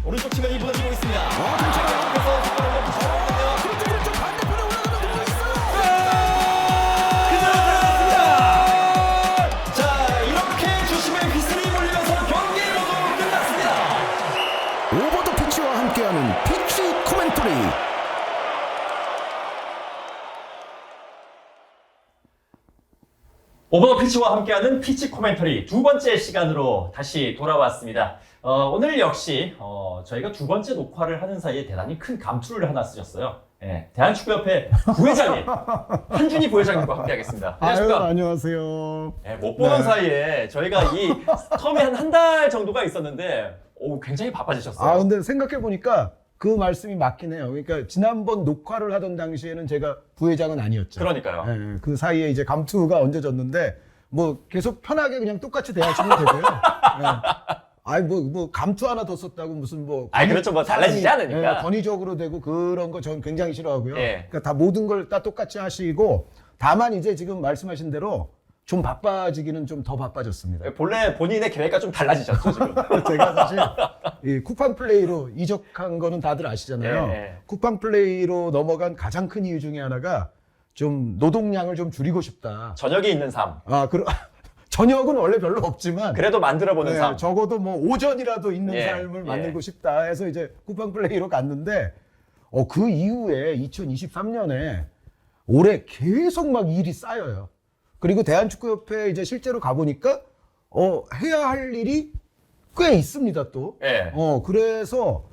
오른쪽 측면이 무너지고 있습니다. 괜찮아요. 그래서 뒷발을 붙여주거든요. 그렇죠. 반대편에 올라가는 공이 있어요. 그대로 들어갔습니다. 자, 이렇게 주심의 휘슬이 몰리면서 경기 모두 끝났습니다. 오버 더 피치와 함께하는 피치 코멘터리. 오버 피치와 함께하는 피치 코멘터리 두 번째 시간으로 다시 돌아왔습니다. 오늘 역시 저희가 두 번째 녹화를 하는 사이에 대단히 큰 감투를 하나 쓰셨어요. 예, 대한축구협회 부회장님 한준희 부회장님과 함께하겠습니다. 안녕하십니까? 안녕하세요. 예, 못 보는 네. 사이에 저희가 이 텀이 한 달 정도가 있었는데 굉장히 바빠지셨어요. 근데 생각해 보니까 그 말씀이 맞긴 해요. 그러니까 지난번 녹화를 하던 당시에는 제가 부회장은 아니었죠. 그러니까요. 예, 그 사이에 이제 감투가 얹어졌는데 뭐 계속 편하게 그냥 똑같이 대하시면 되고요. 예. 뭐 감투 하나 더 썼다고 무슨 뭐 그렇죠. 뭐 달라지지 않으니까. 권위적으로 되고 그런 거 저는 굉장히 싫어하고요. 예. 그러니까 다 모든 걸 다 똑같이 하시고 다만 이제 지금 말씀하신 대로 좀 바빠지기는 좀 더 바빠졌습니다. 본래 본인의 계획과 좀 달라지셨죠, 지금? 제가 사실 이 쿠팡 플레이로 이적한 거는 다들 아시잖아요. 예. 쿠팡 플레이로 넘어간 가장 큰 이유 중에 하나가 좀 노동량을 좀 줄이고 싶다. 저녁이 있는 삶. 저녁은 원래 별로 없지만 그래도 만들어보는 네, 삶. 적어도 뭐 오전이라도 있는 예, 삶을 예. 만들고 싶다 해서 이제 쿠팡 플레이로 갔는데 그 이후에 2023년에 올해 계속 막 일이 쌓여요. 그리고 대한축구협회 이제 실제로 가보니까 해야 할 일이 꽤 있습니다 또. 예. 그래서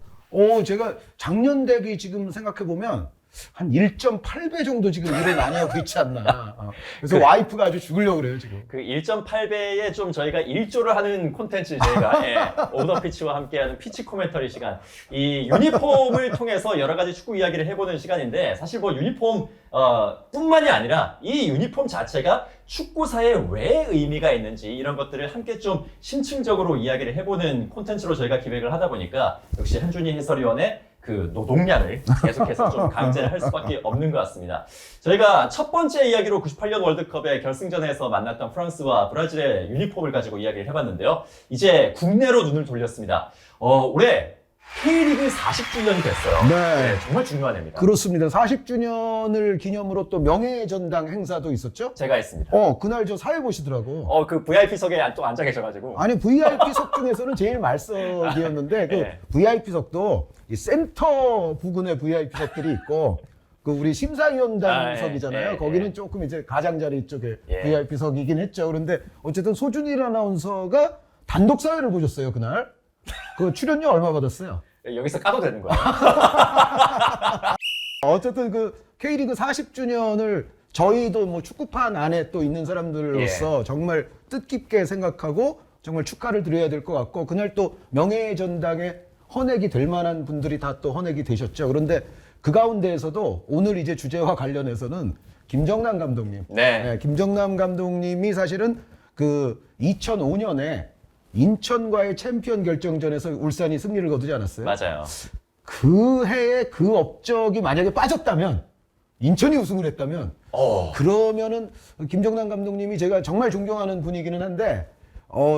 제가 작년 대비 지금 생각해 보면 한 1.8배 정도 지금 일을 많이 하고 있지 않나. 그래서 그래. 와이프가 아주 죽으려고 그래요 지금. 그 1.8배에 좀 저희가 일조를 하는 콘텐츠 저희가 오더 피치와 함께하는 피치 코멘터리 시간. 이 유니폼을 통해서 여러 가지 축구 이야기를 해보는 시간인데 사실 뭐 유니폼 뿐만이 아니라 이 유니폼 자체가 축구사에 왜 의미가 있는지 이런 것들을 함께 좀 심층적으로 이야기를 해보는 콘텐츠로 저희가 기획을 하다 보니까 역시 한준희 해설위원의 그 노동량을 계속해서 좀 강제를 할 수밖에 없는 것 같습니다. 저희가 첫 번째 이야기로 98년 월드컵의 결승전에서 만났던 프랑스와 브라질의 유니폼을 가지고 이야기를 해봤는데요. 이제 국내로 눈을 돌렸습니다. 올해 K리그 40주년이 됐어요. 네. 정말 중요한 해입니다. 그렇습니다. 40주년을 기념으로 또 명예전당 행사도 있었죠? 제가 했습니다. 그날 저 사회 보시더라고. 그 VIP석에 또 앉아 계셔가지고. 아니 VIP석 중에서는 제일 말석이었는데 그 네. VIP석도 이 센터 부근에 VIP석들이 있고 그 우리 심사위원단석이잖아요. 예. 거기는 조금 이제 가장자리 쪽에 예. VIP석이긴 했죠. 그런데 어쨌든 소준일 아나운서가 단독 사회를 보셨어요 그날. 그 출연료 얼마 받았어요? 여기서 까도 되는 거예요. 어쨌든 그 K리그 40주년을 저희도 뭐 축구판 안에 또 있는 사람들로서 정말 뜻깊게 생각하고 정말 축하를 드려야 될 것 같고 그날 또 명예전당에 헌액이 될 만한 분들이 다 또 헌액이 되셨죠. 그런데 그 가운데에서도 오늘 이제 주제와 관련해서는 김정남 감독님. 네. 김정남 감독님이 사실은 그 2005년에 인천과의 챔피언 결정전에서 울산이 승리를 거두지 않았어요? 맞아요. 그 해에 그 업적이 만약에 빠졌다면 인천이 우승을 했다면 그러면은 김정남 감독님이 제가 정말 존경하는 분이기는 한데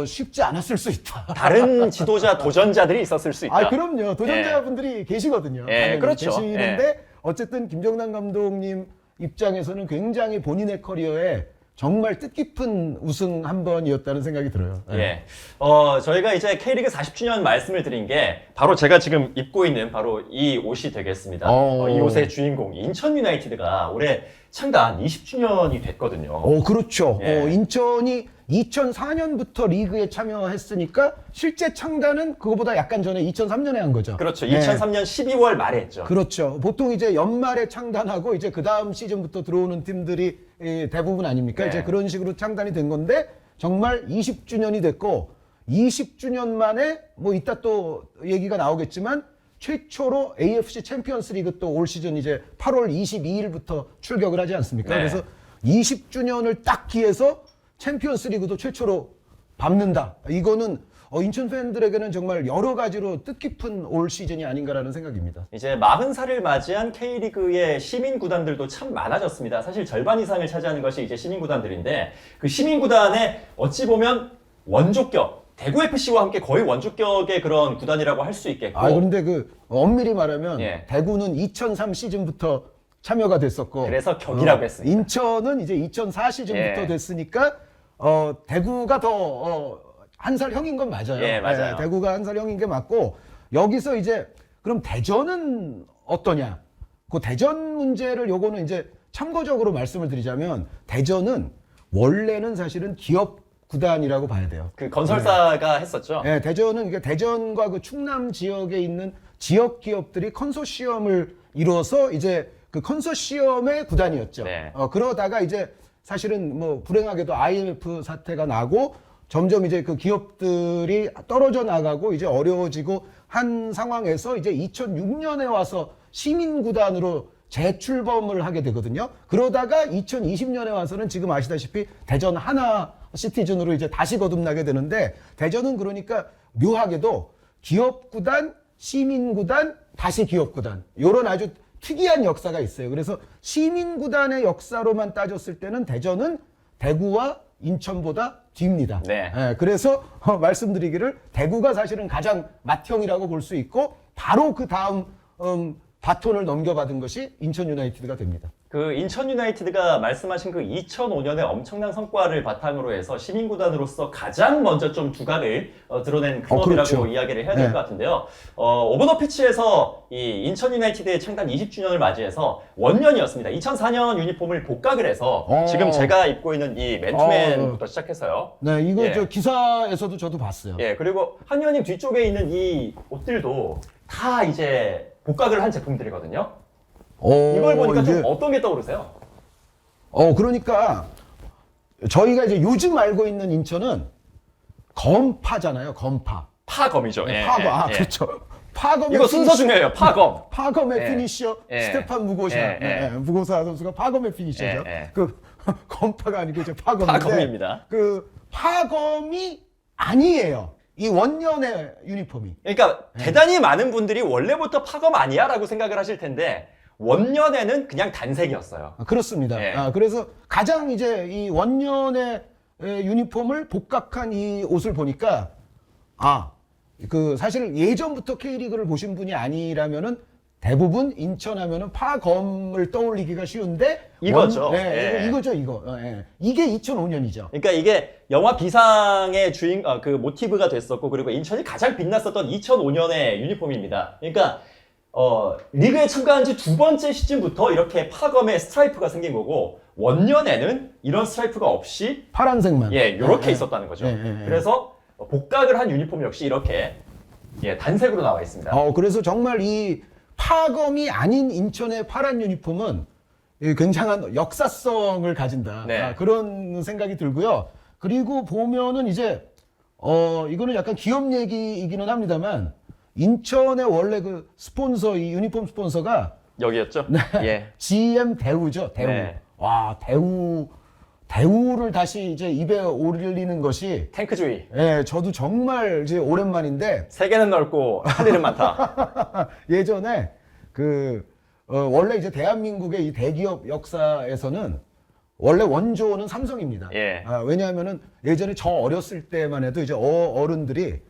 쉽지 않았을 수 있다. 다른 지도자 도전자들이 있었을 수 있다. 그럼요. 도전자분들이 계시거든요. 당연히 그렇죠. 계시는데 어쨌든 김정남 감독님 입장에서는 굉장히 본인의 커리어에 정말 뜻깊은 우승 한 번이었다는 생각이 들어요. 예. 저희가 이제 K리그 40주년 말씀을 드린 게 바로 제가 지금 입고 있는 바로 이 옷이 되겠습니다. 이 옷의 주인공 인천 유나이티드가 올해 창단 20주년이 됐거든요. 그렇죠. 예. 인천이 2004년부터 리그에 참여했으니까 실제 창단은 그거보다 약간 전에 2003년에 한 거죠. 그렇죠. 예. 2003년 12월 말에 했죠. 그렇죠. 보통 이제 연말에 창단하고 이제 그 다음 시즌부터 들어오는 팀들이 대부분 아닙니까? 네. 이제 그런 식으로 창단이 된 건데 정말 20주년이 됐고 20주년 만에 뭐 이따 또 얘기가 나오겠지만 최초로 AFC 챔피언스 리그 또 올 시즌 이제 8월 22일부터 출격을 하지 않습니까? 네. 그래서 20주년을 딱 기해서 챔피언스 리그도 최초로 밟는다. 이거는 인천 팬들에게는 정말 여러 가지로 뜻깊은 올 시즌이 아닌가라는 생각입니다. 이제 40살을 맞이한 K리그의 시민 구단들도 참 많아졌습니다. 사실 절반 이상을 차지하는 것이 이제 시민 구단들인데 그 시민 구단에 어찌 보면 원조격 대구 FC와 함께 거의 원주격의 그런 구단이라고 할 수 있겠고. 그런데 그 엄밀히 말하면 예. 대구는 2003 시즌부터 참여가 됐었고 그래서 격이라고 했습니다. 인천은 이제 2004 시즌부터 예. 됐으니까 대구가 더 한 살 형인 건 맞아요. 예, 맞아요. 대구가 한 살 형인 게 맞고 여기서 이제 그럼 대전은 어떠냐? 그 대전 문제를 요거는 이제 참고적으로 말씀을 드리자면 대전은 원래는 사실은 기업 구단이라고 봐야 돼요. 그 건설사가 했었죠. 예, 대전은 이게 대전과 그 충남 지역에 있는 지역 기업들이 컨소시엄을 이뤄서 이제 그 컨소시엄의 구단이었죠. 네. 그러다가 이제 사실은 뭐 불행하게도 IMF 사태가 나고 점점 이제 그 기업들이 떨어져 나가고 이제 어려워지고 한 상황에서 이제 2006년에 와서 시민구단으로 재출범을 하게 되거든요. 그러다가 2020년에 와서는 지금 아시다시피 대전 하나 시티즌으로 이제 다시 거듭나게 되는데 대전은 그러니까 묘하게도 기업구단, 시민구단, 다시 기업구단 요런 아주 특이한 역사가 있어요. 그래서 시민구단의 역사로만 따졌을 때는 대전은 대구와 인천보다 뒤입니다. 네. 예, 그래서 말씀드리기를 대구가 사실은 가장 맏형이라고 볼 수 있고 바로 그 다음 바톤을 넘겨받은 것이 인천 유나이티드가 됩니다. 그 인천 유나이티드가 말씀하신 그 2005년의 엄청난 성과를 바탕으로 해서 시민구단으로서 가장 먼저 좀 두각을 드러낸 클럽이라고 그렇죠. 이야기를 해야 될 네. 것 같은데요. 오버 더 피치에서 이 인천 유나이티드의 창단 20주년을 맞이해서 원년이었습니다. 2004년 유니폼을 복각을 해서 지금 제가 입고 있는 이 맨투맨부터 시작해서요. 네, 이거 예. 저 기사에서도 저도 봤어요. 예, 그리고 한 의원님 뒤쪽에 있는 이 옷들도 다 이제 복각을 한 제품들이거든요. 이걸 보니까 좀 어떤 게 떠오르세요? 그러니까 저희가 이제 요즘 알고 있는 인천은 검파잖아요. 검파. 파검이죠. 예, 파검. 예, 예. 그렇죠. 파검의 이거 순서 중요해요. 파검. 파검의 예. 피니셔 예. 스테판 무고샤. 예, 예. 무고사 선수가 파검의 피니셔죠. 예, 예. 그 검파가 아니고 이제 파검인데 파검입니다. 그 파검이 아니에요. 이 원년의 유니폼이. 그러니까 대단히 많은 분들이 원래부터 파검 아니야라고 생각을 하실 텐데 원년에는 그냥 단색이었어요. 그렇습니다. 예. 그래서 가장 이제 이 원년의 유니폼을 복각한 이 옷을 보니까 그 사실 예전부터 K리그를 보신 분이 아니라면은 대부분 인천하면은 파검을 떠올리기가 쉬운데 이거죠. 예. 예. 이거죠. 예. 이게 2005년이죠. 그러니까 이게 영화 비상의 그 모티브가 됐었고 그리고 인천이 가장 빛났었던 2005년의 유니폼입니다. 그러니까 리그에 참가한 지 두 번째 시즌부터 이렇게 파검의 스트라이프가 생긴 거고 원년에는 이런 스트라이프가 없이 파란색만. 이렇게 있었다는 거죠. 예. 그래서 복각을 한 유니폼 역시 이렇게 단색으로 나와 있습니다. 그래서 정말 이 파검이 아닌 인천의 파란 유니폼은 굉장한 역사성을 가진다. 네. 그런 생각이 들고요. 그리고 보면은 이제 이거는 약간 기업 얘기이기는 합니다만 인천의 원래 그 스폰서 이 유니폼 스폰서가 여기였죠? 예. GM 대우죠. 대우. 네. 와, 대우를 다시 이제 입에 올리는 것이 탱크주의. 저도 정말 이제 오랜만인데 세계는 넓고 할 일은 많다. 예전에 원래 이제 대한민국의 이 대기업 역사에서는 원래 원조는 삼성입니다. 예. 왜냐하면은 예전에 저 어렸을 때만 해도 이제 어른들이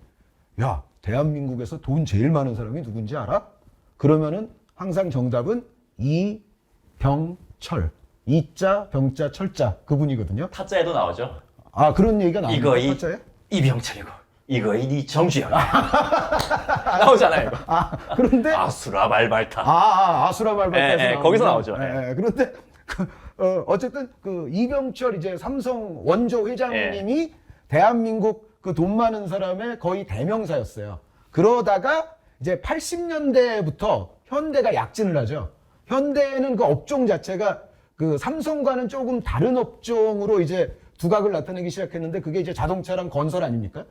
야, 대한민국에서 돈 제일 많은 사람이 누군지 알아? 그러면은 항상 정답은 이병철. 이자, 병자, 철자 그분이거든요. 타짜에도 나오죠. 그런 얘기가 나옵니다. 이거 타짜에? 이병철이고 이거 이 정주영. 나오잖아요. 이거. 그런데 아수라 말발타. 아수라 말발타에서 예, 거기서 나오죠. 그런데 어쨌든 그 이병철 이제 삼성 원조 회장님이 대한민국 그 돈 많은 사람의 거의 대명사였어요. 그러다가 이제 80년대부터 현대가 약진을 하죠. 현대는 그 업종 자체가 그 삼성과는 조금 다른 업종으로 이제 두각을 나타내기 시작했는데 그게 이제 자동차랑 건설 아닙니까?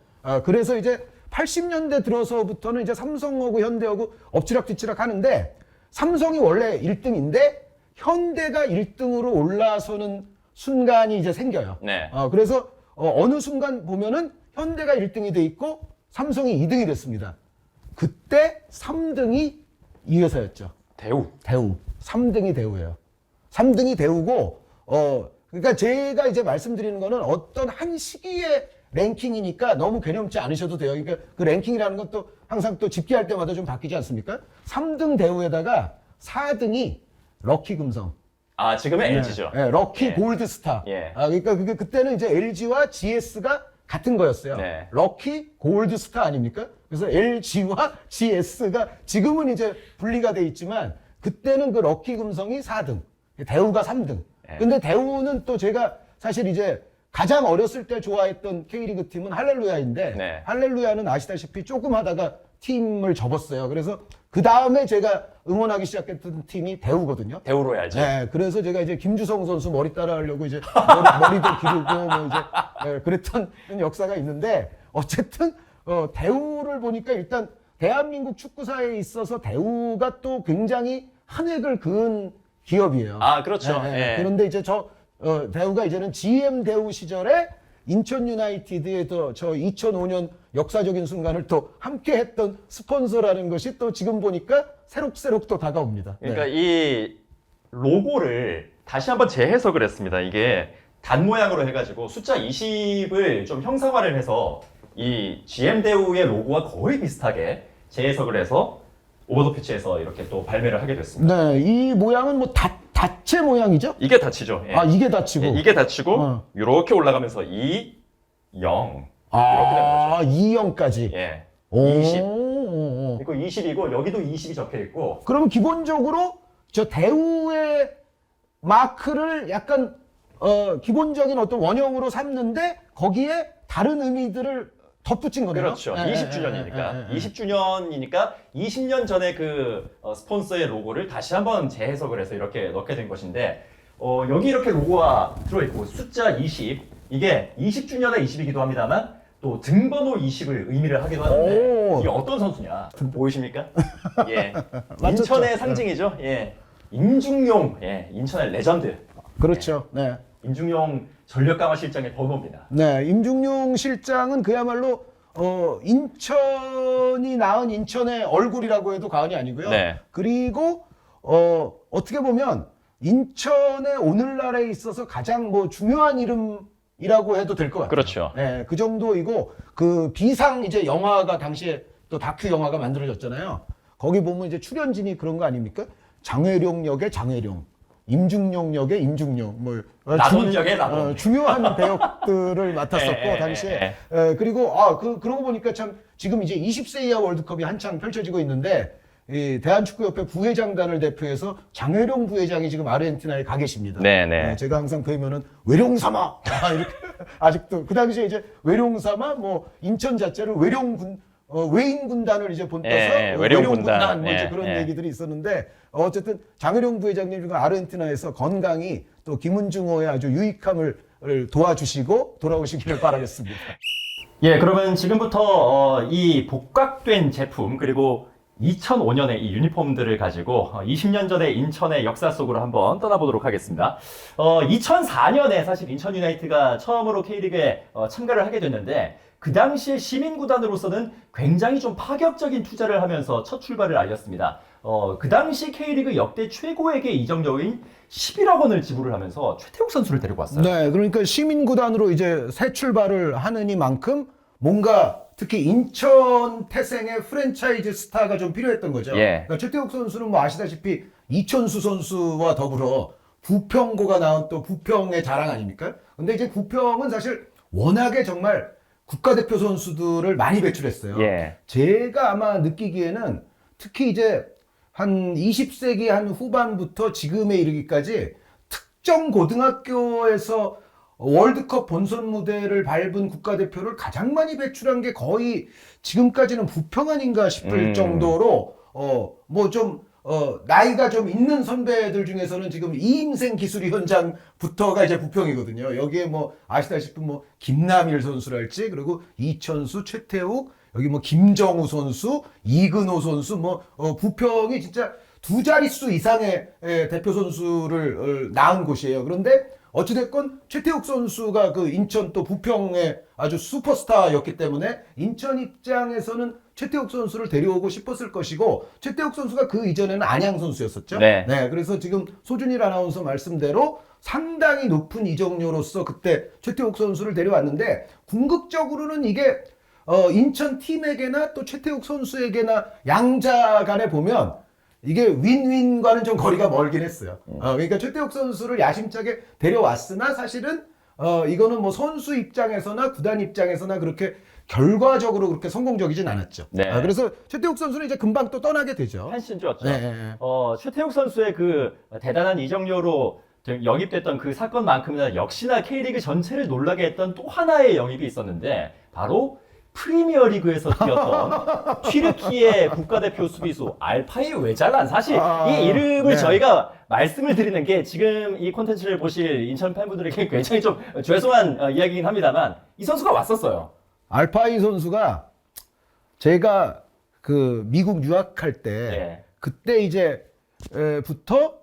그래서 이제 80년대 들어서부터는 이제 삼성하고 현대하고 엎치락뒤치락 하는데 삼성이 원래 1등인데 현대가 1등으로 올라서는 순간이 이제 생겨요. 네. 그래서 어느 순간 보면은 현대가 1등이 돼 있고 삼성이 2등이 됐습니다. 그때 3등이 이 회사였죠. 대우. 3등이 대우예요. 3등이 대우고 그러니까 제가 이제 말씀드리는 거는 어떤 한 시기에 랭킹이니까 너무 괴념지 않으셔도 돼요. 그러니까 그 랭킹이라는 것도 항상 또 집계할 때마다 좀 바뀌지 않습니까? 3등 대우에다가 4등이 럭키 금성. 아, 지금은 LG죠. 네, 럭키 예. 골드스타. 예. 아, 그러니까 그게 그때는 이제 LG와 GS가 같은 거였어요. 네. 럭키 골드스타 아닙니까? 그래서 LG와 GS가 지금은 이제 분리가 돼 있지만 그때는 그 럭키 금성이 4등, 대우가 3등. 네. 근데 대우는 또 제가 사실 이제 가장 어렸을 때 좋아했던 K리그 팀은 할렐루야인데 네. 할렐루야는 아시다시피 조금 하다가 팀을 접었어요. 그래서 그 다음에 제가 응원하기 시작했던 팀이 대우거든요. 대우로 해야지. 네, 그래서 제가 이제 김주성 선수 머리 따라하려고 이제 머리도 기르고 뭐 이제 그랬던 역사가 있는데 어쨌든 대우를 보니까 일단 대한민국 축구사에 있어서 대우가 또 굉장히 한 획을 그은 기업이에요. 아, 그렇죠. 예. 그런데 이제 대우가 이제는 GM 대우 시절에 인천 유나이티드의 저 2005년 역사적인 순간을 또 함께 했던 스폰서라는 것이 또 지금 보니까 새록새록 또 다가옵니다. 그러니까 이 로고를 다시 한번 재해석을 했습니다. 이게 단 모양으로 해가지고 숫자 20을 좀 형상화를 해서 이 GM 대우의 로고와 거의 비슷하게 재해석을 해서 오버 더 피치에서 이렇게 또 발매를 하게 됐습니다. 네, 이 모양은 뭐 다체 모양이죠? 이게 닫히죠. 예. 아, 이게 닫히고. 예, 이게 닫히고 어. 이렇게 올라가면서 2, 0 아, 2형까지. 예. 오. 20 그리고 20이고 여기도 20이 적혀 있고 그럼 기본적으로 저 대우의 마크를 약간 기본적인 어떤 원형으로 삼는데 거기에 다른 의미들을 덧붙인 거네요. 그렇죠. 예, 20주년이니까. 예, 예. 20주년이니까 20년 전에 그 스폰서의 로고를 다시 한번 재해석을 해서 이렇게 넣게 된 것인데 여기 이렇게 로고가 들어있고 숫자 20 이게 20주년의 20이기도 합니다만 또 등번호 20을 의미를 하기도 하는데 오. 이게 어떤 선수냐 보이십니까? 예, 맞췄죠. 인천의 상징이죠. 예, 임중용, 예, 인천의 레전드. 그렇죠. 네. 임중용 전력 강화 실장의 번호입니다. 네, 임중용 실장은 그야말로 인천이 낳은 인천의 얼굴이라고 해도 과언이 아니고요. 네. 그리고 어떻게 보면 인천의 오늘날에 있어서 가장 뭐 중요한 이름이라고 해도 될 것 같아요. 그렇죠. 네, 그 정도이고 그 비상 이제 영화가 당시에 또 다큐 영화가 만들어졌잖아요. 거기 보면 이제 출연진이 그런 거 아닙니까? 장혜룡 역의 장혜룡, 임중용 역의 임중용, 뭐 나돈 역의 나돈. 중요한 배역들을 맡았었고 당시에 그리고 그러고 보니까 참 지금 이제 20세 이하 월드컵이 한창 펼쳐지고 있는데 이 대한축구협회 부회장단을 대표해서 장혜룡 부회장이 지금 아르헨티나에 가 계십니다. 네네. 제가 항상 뵈면은 외룡삼아 이렇게 아직도 그 당시에 이제 외룡삼아 뭐 인천 자체를 외인 군단을 이제 본떠서 외룡 군단. 뭐 이제 그런 얘기들이 있었는데 어쨌든 장혜룡 부회장님 지금 아르헨티나에서 건강히 또 김은중호의 아주 유익함을 도와주시고 돌아오시기를 바라겠습니다. 예, 그러면 지금부터 이 복각된 제품 그리고 2005년의 이 유니폼들을 가지고 20년 전의 인천의 역사 속으로 한번 떠나보도록 하겠습니다. 2004년에 사실 인천 유나이트가 처음으로 K리그에 참가를 하게 됐는데 그 당시에 시민구단으로서는 굉장히 좀 파격적인 투자를 하면서 첫 출발을 알렸습니다. 그 당시 K리그 역대 최고액의 이적료인 11억 원을 지불을 하면서 최태욱 선수를 데리고 왔어요. 네, 그러니까 시민구단으로 이제 새 출발을 하느니만큼 뭔가 특히 인천 태생의 프랜차이즈 스타가 좀 필요했던 거죠. 예. 그러니까 최태욱 선수는 뭐 아시다시피 이천수 선수와 더불어 부평고가 나온 또 부평의 자랑 아닙니까? 근데 이제 부평은 사실 워낙에 정말 국가대표 선수들을 많이 배출했어요. 예. 제가 아마 느끼기에는 특히 이제 한 20세기 한 후반부터 지금에 이르기까지 특정 고등학교에서 월드컵 본선 무대를 밟은 국가대표를 가장 많이 배출한 게 거의 지금까지는 부평 아닌가 싶을 정도로 뭐 좀 나이가 좀 있는 선배들 중에서는 지금 이임생 기술위원장부터가 이제 부평이거든요. 여기에 뭐 아시다시피 뭐 김남일 선수랄지 그리고 이천수, 최태욱, 여기 뭐 김정우 선수, 이근호 선수 뭐 부평이 진짜 두 자릿수 이상의 대표 선수를 낳은 곳이에요. 그런데 어찌됐건 최태욱 선수가 그 인천 또 부평의 아주 슈퍼스타였기 때문에 인천 입장에서는 최태욱 선수를 데려오고 싶었을 것이고 최태욱 선수가 그 이전에는 안양 선수였었죠. 네. 그래서 지금 소준일 아나운서 말씀대로 상당히 높은 이적료로서 그때 최태욱 선수를 데려왔는데 궁극적으로는 이게 인천 팀에게나 또 최태욱 선수에게나 양자 간에 보면 이게 윈윈과는 좀 거리가 멀긴 했어요. 그러니까 최태욱 선수를 야심차게 데려왔으나 사실은 이거는 뭐 선수 입장에서나 구단 입장에서나 그렇게 결과적으로 그렇게 성공적이진 않았죠. 네. 그래서 최태욱 선수는 이제 금방 또 떠나게 되죠. 한신 좋았죠. 네. 최태욱 선수의 그 대단한 이적료로 영입됐던 그 사건만큼이나 역시나 K리그 전체를 놀라게 했던 또 하나의 영입이 있었는데 바로 프리미어리그에서 뛰었던 튀르키예 국가대표 수비수 알파이 웨잘란. 사실 이 이름을 네. 저희가 말씀을 드리는 게 지금 이 콘텐츠를 보실 인천 팬분들에게 굉장히 좀 죄송한 이야기긴 합니다만 이 선수가 왔었어요. 알파이 선수가 제가 그 미국 유학할 때 네. 그때 이제 부터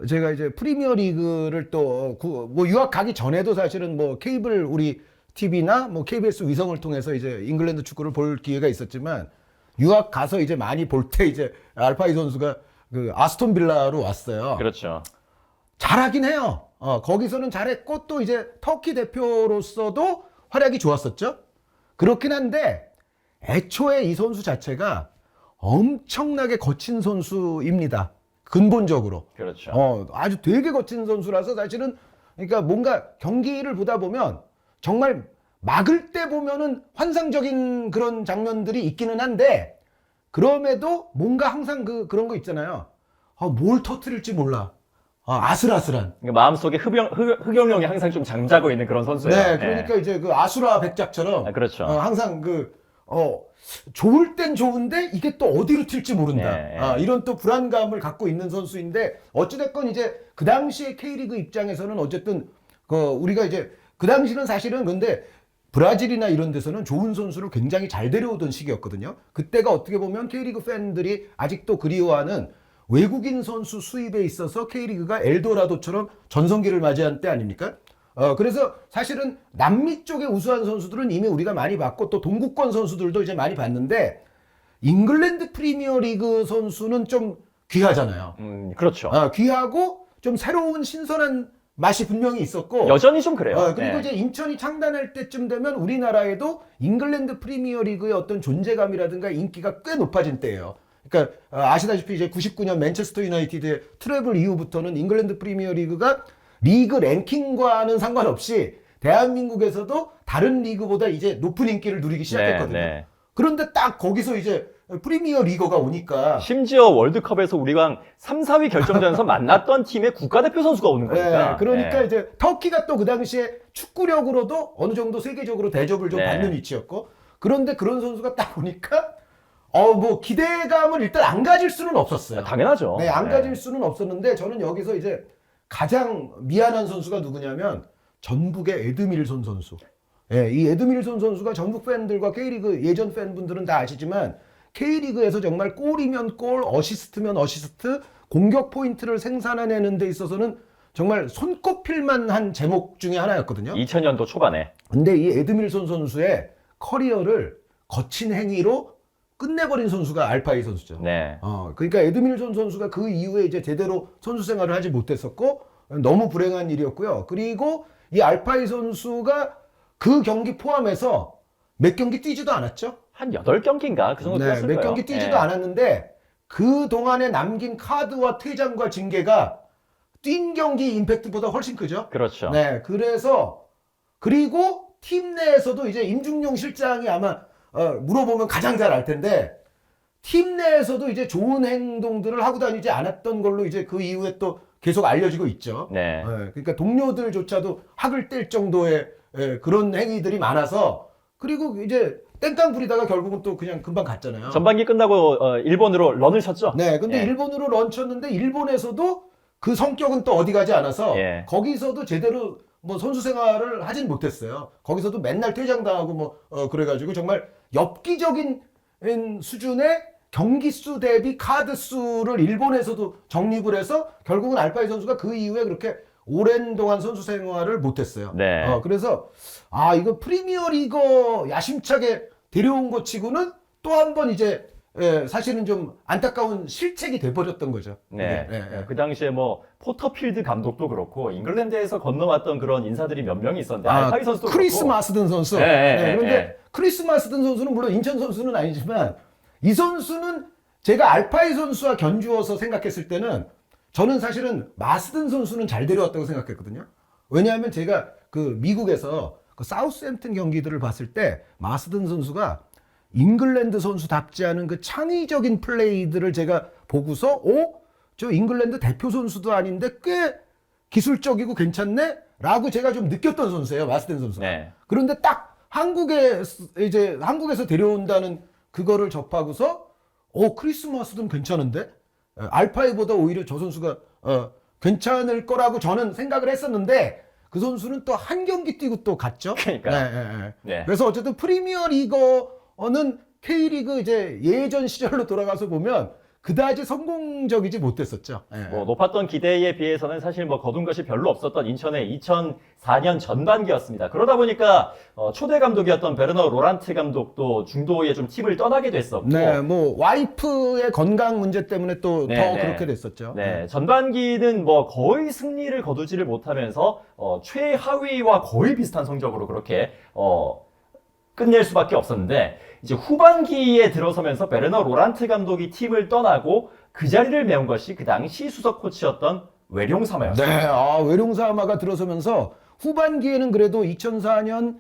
제가 이제 프리미어 리그를 또 뭐 유학 가기 전에도 사실은 뭐 케이블 우리 TV나 뭐 KBS 위성을 통해서 이제 잉글랜드 축구를 볼 기회가 있었지만 유학 가서 이제 많이 볼 때 이제 알파이 선수가 그 아스톤 빌라로 왔어요. 그렇죠. 잘하긴 해요. 거기서는 잘했고 또 이제 터키 대표로서도 활약이 좋았었죠. 그렇긴 한데 애초에 이 선수 자체가 엄청나게 거친 선수입니다. 근본적으로. 그렇죠. 아주 되게 거친 선수라서 사실은 그러니까 뭔가 경기를 보다 보면 정말 막을 때 보면은 환상적인 그런 장면들이 있기는 한데 그럼에도 뭔가 항상 그런 거 있잖아요. 뭘 터뜨릴지 몰라. 아슬아슬한. 그러니까 마음속에 흑영령이 항상 좀 잠자고 있는 그런 선수예요. 네, 그러니까 이제 그 아수라 백작처럼 그렇죠. 항상 좋을 땐 좋은데 이게 또 어디로 튈지 모른다. 네. 이런 또 불안감을 갖고 있는 선수인데 어찌됐건 이제 그 당시에 K리그 입장에서는 어쨌든 우리가 이제 그 당시는 사실은 근데 브라질이나 이런 데서는 좋은 선수를 굉장히 잘 데려오던 시기였거든요. 그때가 어떻게 보면 K리그 팬들이 아직도 그리워하는 외국인 선수 수입에 있어서 K리그가 엘도라도처럼 전성기를 맞이한 때 아닙니까? 그래서 사실은 남미 쪽의 우수한 선수들은 이미 우리가 많이 봤고 또 동구권 선수들도 이제 많이 봤는데 잉글랜드 프리미어 리그 선수는 좀 귀하잖아요. 그렇죠. 귀하고 좀 새로운 신선한 맛이 분명히 있었고 여전히 좀 그래요. 그리고 이제 인천이 창단할 때쯤 되면 우리나라에도 잉글랜드 프리미어 리그의 어떤 존재감이라든가 인기가 꽤 높아진 때예요. 그러니까 아시다시피 이제 99년 맨체스터 유나이티드의 트래블 이후부터는 잉글랜드 프리미어 리그가 리그 랭킹과는 상관없이 대한민국에서도 다른 리그보다 이제 높은 인기를 누리기 시작했거든요. 네. 그런데 딱 거기서 이제 프리미어 리거가 오니까 심지어 월드컵에서 우리가 3, 4위 결정전에서 만났던 팀의 국가대표 선수가 오는 거니까. 그러니까 이제 터키가 또 그 당시에 축구력으로도 어느 정도 세계적으로 대접을 좀 받는 위치였고 그런데 그런 선수가 딱 오니까 뭐 기대감을 일단 안 가질 수는 없었어요. 당연하죠. 안 가질 수는 없었는데 저는 여기서 이제 가장 미안한 선수가 누구냐면 전북의 에드밀손 선수. 이 에드밀손 선수가 전북 팬들과 K리그 예전 팬분들은 다 아시지만 K리그에서 정말 골이면 골, 어시스트면 어시스트, 공격 포인트를 생산해내는 데 있어서는 정말 손꼽힐만 한 제목 중에 하나였거든요. 2000년도 초반에. 근데 이 에드밀손 선수의 커리어를 거친 행위로 끝내버린 선수가 알파이 선수죠. 네. 그러니까 에드밀손 선수가 그 이후에 이제 제대로 선수 생활을 하지 못했었고 너무 불행한 일이었고요. 그리고 이 알파이 선수가 그 경기 포함해서 몇 경기 뛰지도 않았죠. 한 8경기인가 그 정도 뛰었을 거예요. 몇 경기 뛰지도 않았는데 그 동안에 남긴 카드와 퇴장과 징계가 뛴 경기 임팩트보다 훨씬 크죠. 그렇죠. 네, 그래서 그리고 팀 내에서도 이제 임중용 실장이 아마 물어보면 가장 잘 알 텐데 팀 내에서도 이제 좋은 행동들을 하고 다니지 않았던 걸로 이제 그 이후에 또 계속 알려지고 있죠. 네. 그러니까 동료들조차도 학을 뗄 정도의 그런 행위들이 많아서 그리고 이제 땡깡 부리다가 결국은 또 그냥 금방 갔잖아요. 전반기 끝나고 일본으로 런을 쳤죠. 네, 근데 일본으로 런 쳤는데 일본에서도 그 성격은 또 어디 가지 않아서 거기서도 제대로 뭐 선수 생활을 하진 못했어요. 거기서도 맨날 퇴장당하고 뭐 그래가지고 정말 엽기적인 수준의 경기 수 대비 카드 수를 일본에서도 적립을 해서 결국은 알파이 선수가 그 이후에 그렇게 오랜 동안 선수 생활을 못했어요. 네. 그래서 이거 프리미어 리거 야심차게 데려온 것 치고는 또 한 번 이제 사실은 좀 안타까운 실책이 돼버렸던 거죠. 네. 네, 네. 그 당시에 뭐 포터필드 감독도 그렇고 잉글랜드에서 건너왔던 그런 인사들이 몇 명이 있었는데 알파이 선수도 크리스 그렇고. 마스든 선수. 네, 네, 그런데 네. 크리스 마스든 선수는 물론 인천 선수는 아니지만 이 선수는 제가 알파이 선수와 견주어서 생각했을 때는 저는 사실은 마스든 선수는 잘 데려왔다고 생각했거든요. 왜냐하면 제가 그 미국에서 그 사우스햄튼 경기들을 봤을 때 마스든 선수가 잉글랜드 선수답지 않은 그 창의적인 플레이들을 제가 보고서 저 잉글랜드 대표 선수도 아닌데 꽤 기술적이고 괜찮네? 라고 제가 좀 느꼈던 선수예요. 마스든 선수가. 네. 그런데 딱 한국에서 데려온다는 그거를 접하고서 크리스마스든 괜찮은데? 알파이보다 오히려 저 선수가 괜찮을 거라고 저는 생각을 했었는데 그 선수는 또 한 경기 뛰고 또 갔죠. 그러니까요. 네. 그래서 어쨌든 프리미어 리거는 K리그 이제 예전 시절로 돌아가서 보면 그다지 성공적이지 못했었죠. 뭐 높았던 기대에 비해서는 사실 뭐 거둔 것이 별로 없었던 인천의 2004년 전반기였습니다. 그러다 보니까 초대 감독이었던 베르너 로란트 감독도 중도에 좀 팀을 떠나게 됐었고, 네, 뭐 와이프의 건강 문제 때문에 또 더 네, 네. 그렇게 됐었죠. 네, 전반기는 뭐 거의 승리를 거두지를 못하면서 최하위와 거의 비슷한 성적으로 그렇게 끝낼 수밖에 없었는데 이제 후반기에 들어서면서 베르너 로란트 감독이 팀을 떠나고 그 자리를 메운 것이 그 당시 수석 코치였던 외룡사마였습니다. 네, 외룡사마가 들어서면서 후반기에는 그래도 2004년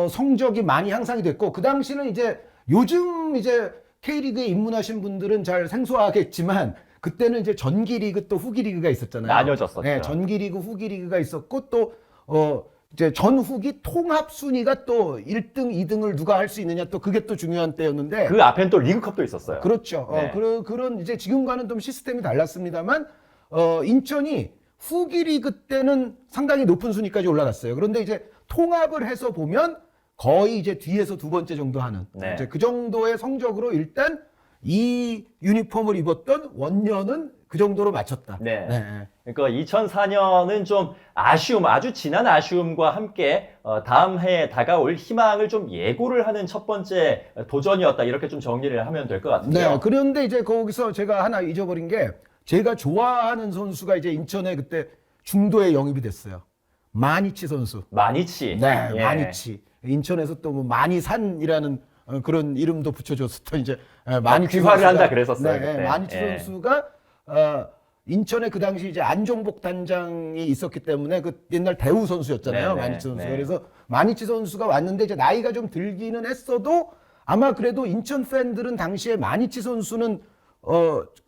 성적이 많이 향상이 됐고 그 당시는 이제 요즘 이제 K리그에 입문하신 분들은 잘 생소하겠지만 그때는 이제 전기리그 또 후기리그가 있었잖아요. 나뉘어졌었죠. 네, 전기리그 후기리그가 있었고 또 이제 전후기 통합 순위가 또 1등, 2등을 누가 할 수 있느냐 또 그게 또 중요한 때였는데 그 앞엔 또 리그컵도 있었어요. 그렇죠. 네. 그런 이제 지금과는 좀 시스템이 달랐습니다만 인천이 후기 리그 때는 상당히 높은 순위까지 올라갔어요. 그런데 이제 통합을 해서 보면 거의 이제 뒤에서 두 번째 정도 하는 네. 이제 그 정도의 성적으로 일단 이 유니폼을 입었던 원년은 그 정도로 맞췄다. 네. 네. 그러니까 2004년은 좀 아쉬움, 아주 진한 아쉬움과 함께 다음 해에 다가올 희망을 좀 예고를 하는 첫 번째 도전이었다. 이렇게 좀 정리를 하면 될 것 같은데요. 네. 그런데 이제 거기서 제가 하나 잊어버린 게 제가 좋아하는 선수가 이제 인천에 그때 중도에 영입이 됐어요. 마니치 선수. 마니치. 네, 예. 마니치. 인천에서 또 뭐 마니산이라는 그런 이름도 붙여줬었던 이제 마니치 귀화를 선수가, 한다 그랬었어요, 네, 그때. 마니치 예. 선수가 인천에 그 당시 이제 안종복 단장이 있었기 때문에 그 옛날 대우 선수였잖아요. 네, 네, 마니치 선수가. 네. 그래서 마니치 선수가 왔는데 이제 나이가 좀 들기는 했어도 아마 그래도 인천 팬들은 당시에 마니치 선수는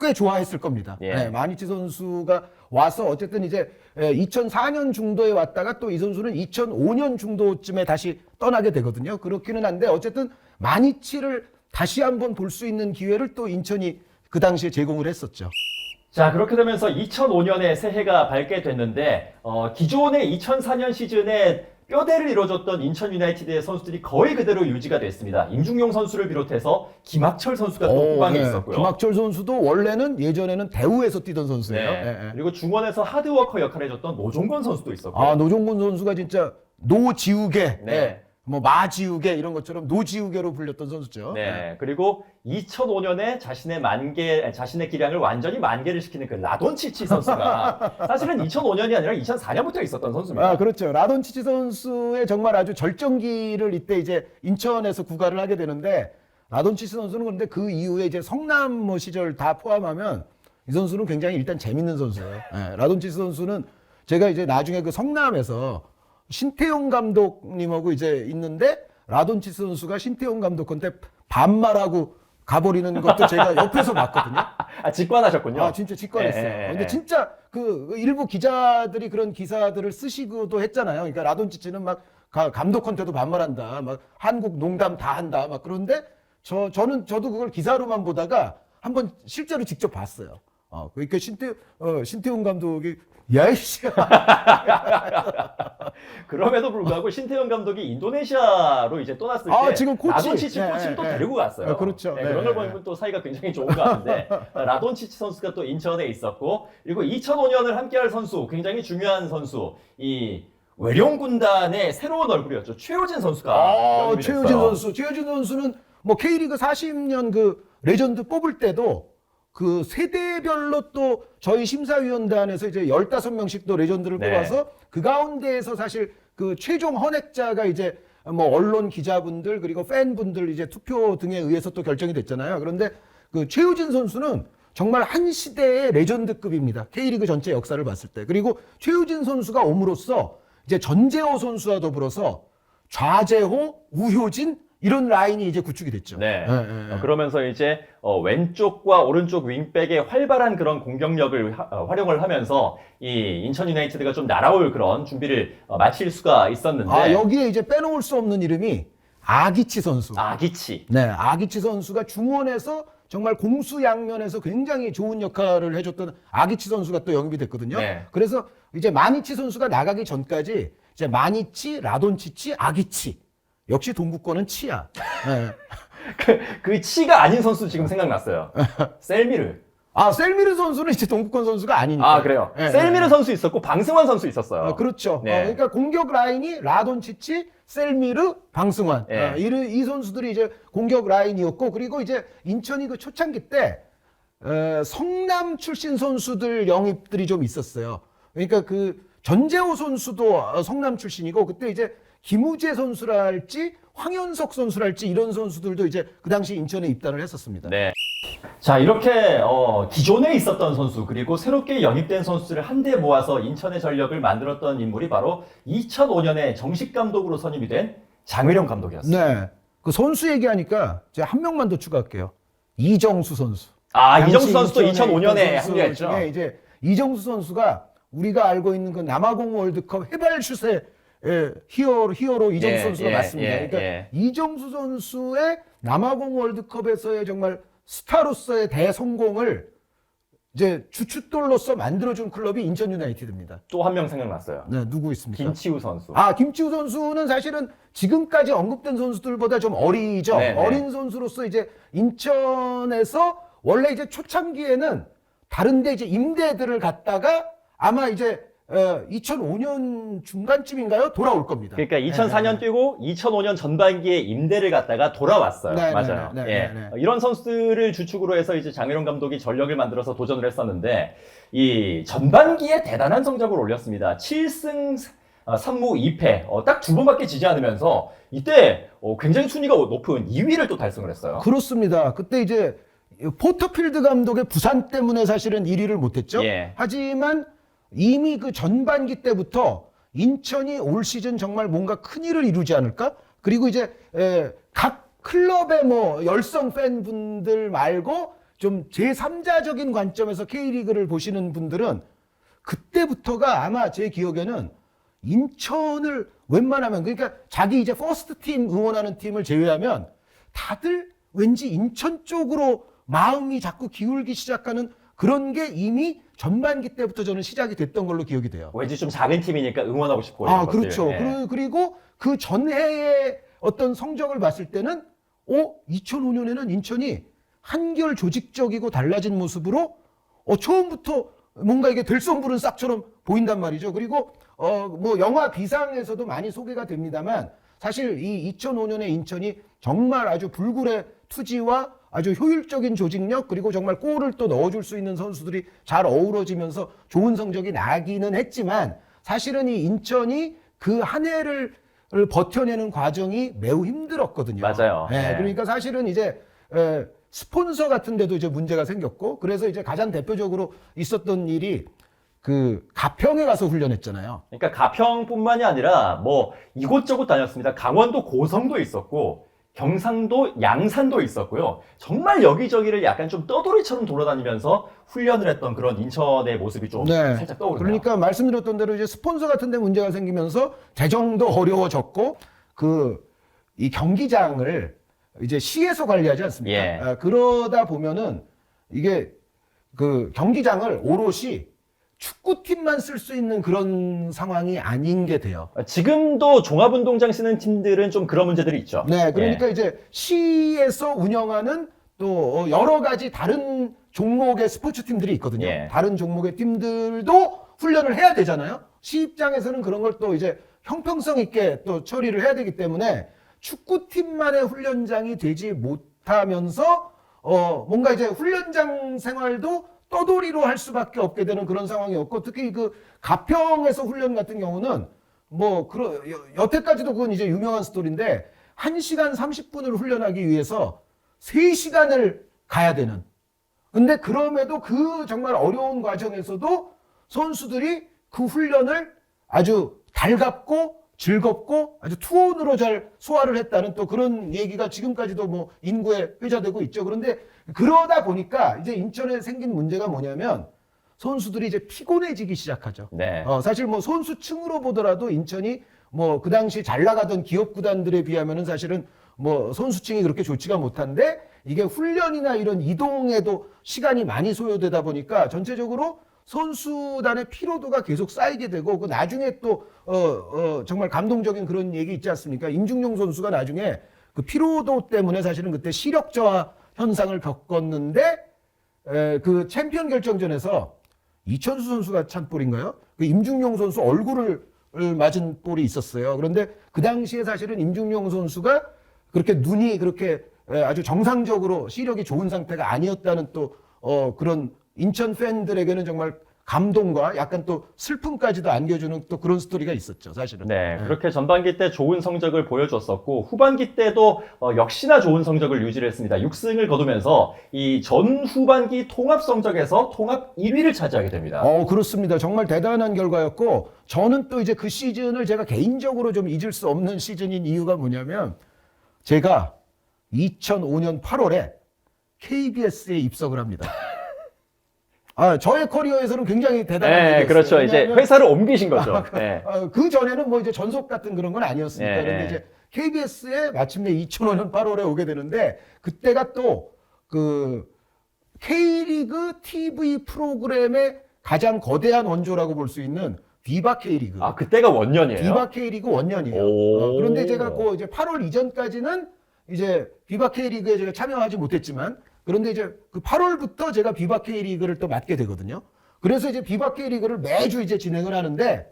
꽤 좋아했을 겁니다. 예. 네, 마니치 선수가 와서 어쨌든 이제 2004년 중도에 왔다가 또 이 선수는 2005년 중도쯤에 다시 떠나게 되거든요. 그렇기는 한데 어쨌든 마니치를 다시 한번 볼 수 있는 기회를 또 인천이 그 당시에 제공을 했었죠. 자, 그렇게 되면서 2005년에 새해가 밝게 됐는데 기존의 2004년 시즌에 뼈대를 이뤄줬던 인천 유나이티드의 선수들이 거의 그대로 유지가 됐습니다. 임중용 선수를 비롯해서 김학철 선수가 또 후방에 네. 있었고요. 김학철 선수도 원래는 예전에는 대우에서 뛰던 선수예요. 네. 네. 그리고 중원에서 하드워커 역할을 해줬던 노종건 선수도 있었고요. 노종곤 선수가 진짜 노지우개, 네. 뭐 마지우개 이런 것처럼 노지우개로 불렸던 선수죠. 네. 그리고 2005년에 자신의 기량을 완전히 만개를 시키는 그 라돈치치 선수가 사실은 2005년이 아니라 2004년부터 있었던 선수입니다. 그렇죠. 라돈치치 선수의 정말 아주 절정기를 이때 이제 인천에서 구가를 하게 되는데 라돈치치 선수는 그런데 그 이후에 이제 성남 뭐 시절 다 포함하면 이 선수는 굉장히 일단 재밌는 선수예요. 네, 라돈치치 선수는 제가 이제 나중에 그 성남에서 신태용 감독님하고 이제 있는데 라돈치치 선수가 신태용 감독한테 반말하고 가버리는 것도 제가 옆에서 봤거든요. 직관하셨군요. 진짜 직관했어요. 예, 예, 근데 예. 진짜 그 일부 기자들이 그런 기사들을 쓰시고도 했잖아요. 그러니까 라돈치치는 막 감독한테도 반말한다. 막 한국 농담 다 한다. 막 그런데 저도 그걸 기사로만 보다가 한번 실제로 직접 봤어요. 그러니까 신태용 감독이 야이씨. 그럼에도 불구하고 신태용 감독이 인도네시아로 이제 떠났을 때 지금 코치. 라돈치치 코치를 또 데리고 갔어요. 그렇죠. 그런 걸 보면 또 사이가 굉장히 좋은 것 같은데 라돈치치 선수가 또 인천에 있었고 그리고 2005년을 함께할 선수 굉장히 중요한 선수 이 외룡 군단의 새로운 얼굴이었죠. 최호진 선수가 영입이 최효진 됐어요. 선수. 최효진 선수는 뭐 K리그 40년 그 레전드 뽑을 때도 그 세대별로 또 저희 심사위원단에서 이제 15명씩 또 레전드를 네. 뽑아서 그 가운데에서 사실 그 최종 헌액자가 이제 뭐 언론 기자분들 그리고 팬분들 이제 투표 등에 의해서 또 결정이 됐잖아요. 그런데 그 최우진 선수는 정말 한 시대의 레전드급입니다. K리그 전체 역사를 봤을 때. 그리고 최우진 선수가 옴으로써 이제 전재호 선수와 더불어서 좌재호, 우효진 이런 라인이 이제 구축이 됐죠. 네. 네. 그러면서 이제 왼쪽과 오른쪽 윙백의 활발한 그런 공격력을 활용을 하면서 이 인천 유나이티드가 좀 날아올 그런 준비를 마칠 수가 있었는데. 아, 여기에 이제 빼놓을 수 없는 이름이 아기치 선수. 아기치. 네, 아기치 선수가 중원에서 정말 공수양면에서 굉장히 좋은 역할을 해줬던 아기치 선수가 또 영입이 됐거든요. 네. 그래서 이제 마니치 선수가 나가기 전까지 이제 마니치, 라돈치치, 아기치. 역시 동구권은 치야. 네. 그 치가 아닌 선수 지금 생각났어요. 셀미르. 아, 셀미르 선수는 이제 동구권 선수가 아니니까. 아, 그래요? 네, 셀미르 선수 있었고, 방승환 선수 있었어요. 그렇죠. 네. 그러니까 공격 라인이 라돈치치, 셀미르, 방승환. 네. 이 선수들이 이제 공격 라인이었고, 그리고 이제 인천이 그 초창기 때 성남 출신 선수들 영입들이 좀 있었어요. 그러니까 그 전재호 선수도 성남 출신이고, 그때 이제 김우재 선수랄지 황현석 선수랄지 이런 선수들도 이제 그 당시 인천에 입단을 했었습니다. 네. 자, 이렇게 기존에 있었던 선수 그리고 새롭게 영입된 선수들을 한데 모아서 인천의 전력을 만들었던 인물이 바로 2005년에 정식 감독으로 선임이 된 장회령 감독이었어요. 네. 그 선수 얘기하니까 제가 한 명만 더 추가할게요. 이정수 선수. 아, 당시 이정수 선수도 인천에 2005년에 있던 선수 합류했죠. 중에 이제 이정수 선수가 우리가 알고 있는 그 남아공 월드컵 해발슛의 히어로 이정수 예, 선수가 예, 맞습니다. 예, 그러니까 예. 이정수 선수의 남아공 월드컵에서의 정말 스타로서의 대성공을 이제 주춧돌로서 만들어준 클럽이 인천 유나이티드입니다. 또 한 명 생각났어요. 네, 누구 있습니까? 김치우 선수. 아, 김치우 선수는 사실은 지금까지 언급된 선수들보다 좀 어리죠. 네, 네. 어린 선수로서 이제 인천에서 원래 이제 초창기에는 다른데 이제 임대들을 갔다가 아마 이제 2005년 중간쯤인가요? 돌아올 겁니다. 그러니까 2004년 뛰고 2005년 전반기에 임대를 갔다가 돌아왔어요. 네, 맞아요. 네, 네, 예. 네, 네. 이런 선수들을 주축으로 해서 이제 장혜령 감독이 전력을 만들어서 도전을 했었는데 이 전반기에 대단한 성적을 올렸습니다. 7승 3무 2패. 딱 2번밖에 지지 않으면서 이때 굉장히 순위가 높은 2위를 또 달성을 했어요. 그렇습니다. 그때 이제 포터필드 감독의 부산 때문에 사실은 1위를 못했죠. 예. 하지만 이미 그 전반기 때부터 인천이 올 시즌 정말 뭔가 큰 일을 이루지 않을까? 그리고 이제 각 클럽의 뭐 열성 팬분들 말고 좀 제3자적인 관점에서 K리그를 보시는 분들은 그때부터가 아마 제 기억에는 인천을 웬만하면 그러니까 자기 이제 퍼스트 팀 응원하는 팀을 제외하면 다들 왠지 인천 쪽으로 마음이 자꾸 기울기 시작하는 그런 게 이미 전반기 때부터 저는 시작이 됐던 걸로 기억이 돼요. 왠지 좀 작은 팀이니까 응원하고 싶고. 아, 이런 것들. 그렇죠. 예. 그리고 그 전해의 어떤 성적을 봤을 때는 2005년에는 인천이 한결 조직적이고 달라진 모습으로 처음부터 뭔가 이게 들썩부른 싹처럼 보인단 말이죠. 그리고 뭐 영화 비상에서도 많이 소개가 됩니다만 사실 이 2005년의 인천이 정말 아주 불굴의 투지와 아주 효율적인 조직력 그리고 정말 골을 또 넣어줄 수 있는 선수들이 잘 어우러지면서 좋은 성적이 나기는 했지만 사실은 이 인천이 그 한 해를 버텨내는 과정이 매우 힘들었거든요. 맞아요. 네, 네. 그러니까 사실은 이제 스폰서 같은 데도 이제 문제가 생겼고 그래서 이제 가장 대표적으로 있었던 일이 그 가평에 가서 훈련했잖아요. 그러니까 가평뿐만이 아니라 뭐 이곳저곳 다녔습니다. 강원도 고성도 있었고 경상도 양산도 있었고요. 정말 여기저기를 약간 좀 떠돌이처럼 돌아다니면서 훈련을 했던 그런 인천의 모습이 좀 살짝 떠오르네요. 그러니까 말씀드렸던 대로 이제 스폰서 같은 데 문제가 생기면서 재정도 어려워졌고 이 경기장을 이제 시에서 관리하지 않습니까? 예. 그러다 보면은 이게 그 경기장을 오롯이 축구팀만 쓸 수 있는 그런 상황이 아닌 게 돼요. 지금도 종합운동장 쓰는 팀들은 좀 그런 문제들이 있죠. 네, 그러니까 예. 이제 시에서 운영하는 또 여러 가지 다른 종목의 스포츠 팀들이 있거든요. 예. 다른 종목의 팀들도 훈련을 해야 되잖아요. 시 입장에서는 그런 걸 또 이제 형평성 있게 또 처리를 해야 되기 때문에 축구팀만의 훈련장이 되지 못하면서 뭔가 이제 훈련장 생활도 떠돌이로 할 수밖에 없게 되는 그런 상황이었고, 특히 그 가평에서 훈련 같은 경우는 뭐 여태까지도 그건 이제 유명한 스토리인데 1시간 30분을 훈련하기 위해서 3시간을 가야 되는. 근데 그럼에도 그 정말 어려운 과정에서도 선수들이 그 훈련을 아주 달갑고 즐겁고 아주 투혼으로 잘 소화를 했다는 또 그런 얘기가 지금까지도 뭐 인구에 회자되고 있죠. 그런데 그러다 보니까 이제 인천에 생긴 문제가 뭐냐면 선수들이 이제 피곤해지기 시작하죠. 네. 사실 뭐 선수층으로 보더라도 인천이 뭐 그 당시 잘 나가던 기업 구단들에 비하면은 사실은 뭐 선수층이 그렇게 좋지가 못한데, 이게 훈련이나 이런 이동에도 시간이 많이 소요되다 보니까 전체적으로 선수단의 피로도가 계속 쌓이게 되고, 그 나중에 또 정말 감동적인 그런 얘기 있지 않습니까? 임중용 선수가 나중에 그 피로도 때문에 사실은 그때 시력 저하 현상을 겪었는데, 그 챔피언 결정전에서 이천수 선수가 찬 볼인가요? 그 임중용 선수 얼굴을 맞은 볼이 있었어요. 그런데 그 당시에 사실은 임중용 선수가 그렇게 눈이 그렇게 아주 정상적으로 시력이 좋은 상태가 아니었다는 또 그런 인천 팬들에게는 정말 감동과 약간 또 슬픔까지도 안겨주는 또 그런 스토리가 있었죠, 사실은. 네, 그렇게 전반기 때 좋은 성적을 보여줬었고 후반기 때도 역시나 좋은 성적을 유지를 했습니다. 6승을 거두면서 이 전 후반기 통합 성적에서 통합 1위를 차지하게 됩니다. 그렇습니다. 정말 대단한 결과였고, 저는 또 이제 그 시즌을 제가 개인적으로 좀 잊을 수 없는 시즌인 이유가 뭐냐면, 제가 2005년 8월에 KBS에 입석을 합니다. 저의 커리어에서는 굉장히 대단한 네, 일이었어요. 그렇죠. 이제 회사를 옮기신 거죠. 네. 그 전에는 뭐 이제 전속 같은 그런 건 아니었으니까. 네, 그런데 네. 이제 KBS에 마침내 2005년 8월에 오게 되는데, 그때가 또 그 K리그 TV 프로그램의 가장 거대한 원조라고 볼 수 있는 비바 K리그. 그때가 원년이에요? 비바 K리그 원년이에요. 오. 그런데 제가 그 이제 8월 이전까지는 이제 비바 K리그에 제가 참여하지 못했지만, 그런데 이제 그 8월부터 제가 비바 K리그를 또 맡게 되거든요. 그래서 이제 비바 K리그를 매주 이제 진행을 하는데,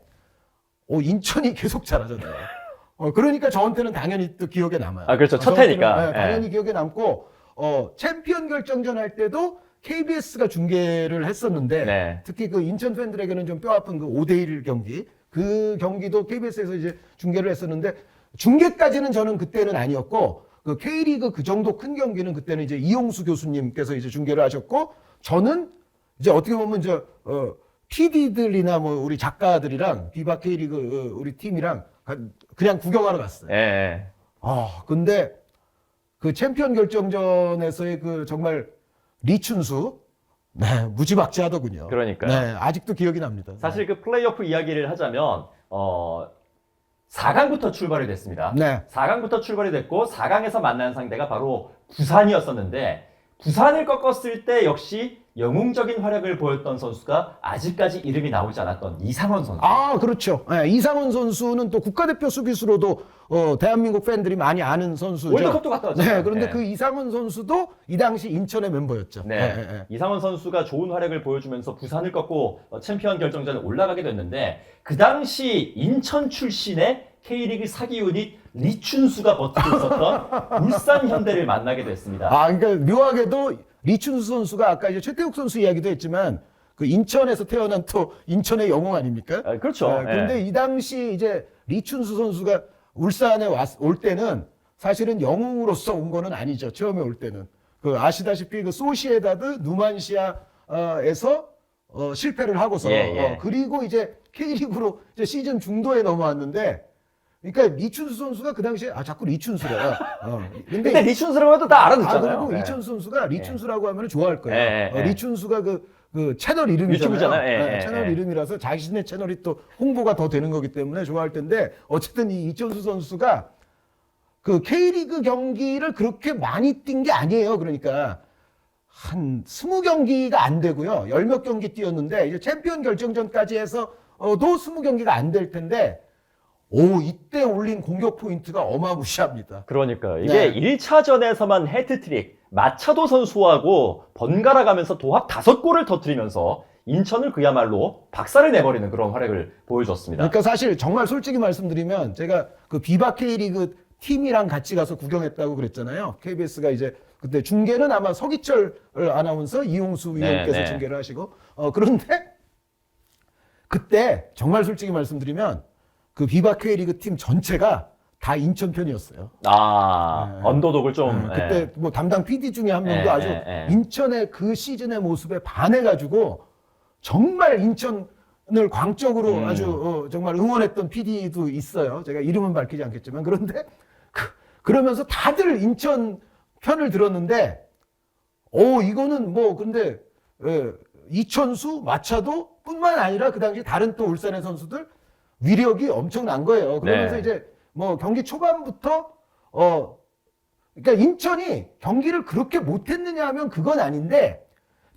인천이 계속 잘하잖아요. 그러니까 저한테는 당연히 또 기억에 남아요. 그렇죠. 첫 해니까. 저한테는, 당연히 기억에 남고, 챔피언 결정전 할 때도 KBS가 중계를 했었는데, 네. 특히 그 인천 팬들에게는 좀 뼈아픈 그 5대1 경기, 그 경기도 KBS에서 이제 중계를 했었는데, 중계까지는 저는 그때는 아니었고, 그 K리그 그 정도 큰 경기는 그때는 이제 이용수 교수님께서 이제 중계를 하셨고, 저는 이제 어떻게 보면 PD들이나 뭐 우리 작가들이랑 비바 K리그 우리 팀이랑 그냥 구경하러 갔어요. 네. 근데 그 챔피언 결정전에서의 그 정말 리춘수, 네, 무지막지하더군요. 그러니까요. 네, 아직도 기억이 납니다. 사실 그 플레이오프 이야기를 하자면 4강부터 출발이 됐습니다. 네. 4강부터 출발이 됐고 4강에서 만난 상대가 바로 부산이었었는데, 부산을 꺾었을 때 역시 영웅적인 활약을 보였던 선수가 아직까지 이름이 나오지 않았던 이상원 선수. 그렇죠. 네, 이상원 선수는 또 국가대표 수비수로도 대한민국 팬들이 많이 아는 선수죠. 월드컵도 갔다 왔잖아요. 네, 그런데 네. 그 이상원 선수도 이 당시 인천의 멤버였죠. 네. 이상원 선수가 좋은 활약을 보여주면서 부산을 꺾고 챔피언 결정전에 올라가게 됐는데, 그 당시 인천 출신의 K리그 사기 유닛 리춘수가 버티고 있었던 울산 현대를 만나게 됐습니다. 그러니까 묘하게도 리춘수 선수가 아까 이제 최태욱 선수 이야기도 했지만, 그 인천에서 태어난 또 인천의 영웅 아닙니까? 그렇죠. 그런데 이 당시 이제 리춘수 선수가 울산에 올 때는 사실은 영웅으로서 온 거는 아니죠. 처음에 올 때는. 아시다시피 그 소시에다드 누만시아에서 실패를 하고서 그리고 이제 K리그로 이제 시즌 중도에 넘어왔는데, 그러니까 리춘수 선수가 그 당시에 자꾸 리춘수래요. 근데 리춘수라고 해도 다 알아듣잖아요. 그리고 이천수 선수가 리춘수라고 하면 좋아할 거예요. 네. 리춘수가 그 채널 이름이잖아요. 유튜브잖아요. 채널 이름이라서 자신의 채널이 또 홍보가 더 되는 거기 때문에 좋아할 텐데, 어쨌든 이 이천수 선수가 그 K리그 경기를 그렇게 많이 뛴 게 아니에요. 그러니까 한 20경기가 안 되고요. 10몇 경기 뛰었는데, 이제 챔피언 결정전까지 해서 또 20경기가 안 될 텐데, 이때 올린 공격 포인트가 어마무시합니다. 그러니까요. 이게 네. 1차전에서만 해트트릭, 마차도 선수하고 번갈아 가면서 도합 5골을 터뜨리면서 인천을 그야말로 박살을 내버리는 그런 활약을 보여줬습니다. 그러니까 사실 정말 솔직히 말씀드리면, 제가 그 비바 K리그 팀이랑 같이 가서 구경했다고 그랬잖아요. KBS가 이제 그때 중계는 아마 서기철 아나운서, 이용수 위원께서 네. 중계를 하시고 그런데 그때 정말 솔직히 말씀드리면 그 비바 K리그 팀 전체가 다 인천 편이었어요. 언더독을 좀. 그때 뭐 담당 PD 중에 한 명도 아주 인천의 그 시즌의 모습에 반해가지고 정말 인천을 광적으로 아주 정말 응원했던 PD도 있어요. 제가 이름은 밝히지 않겠지만 그런데 그러면서 다들 인천 편을 들었는데 이거는 뭐 근데 이천수, 마차도 뿐만 아니라 그 당시 다른 또 울산의 선수들 위력이 엄청난 거예요. 그러면서 이제 뭐 경기 초반부터 그러니까 인천이 경기를 그렇게 못했느냐 하면 그건 아닌데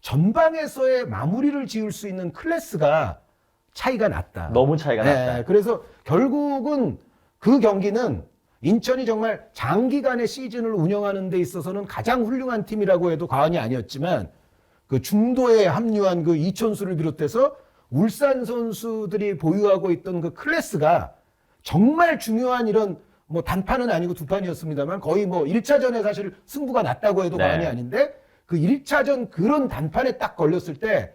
전방에서의 마무리를 지을 수 있는 클래스가 차이가 났다. 너무 차이가 났다. 그래서 결국은 그 경기는 인천이 정말 장기간의 시즌을 운영하는 데 있어서는 가장 훌륭한 팀이라고 해도 과언이 아니었지만 그 중도에 합류한 그 이천수를 비롯해서 울산 선수들이 보유하고 있던 그 클래스가 정말 중요한 이런 뭐 단판은 아니고 두 판이었습니다만 거의 뭐 1차전에 사실 승부가 났다고 해도 과언이 아닌데 그 1차전 그런 단판에 딱 걸렸을 때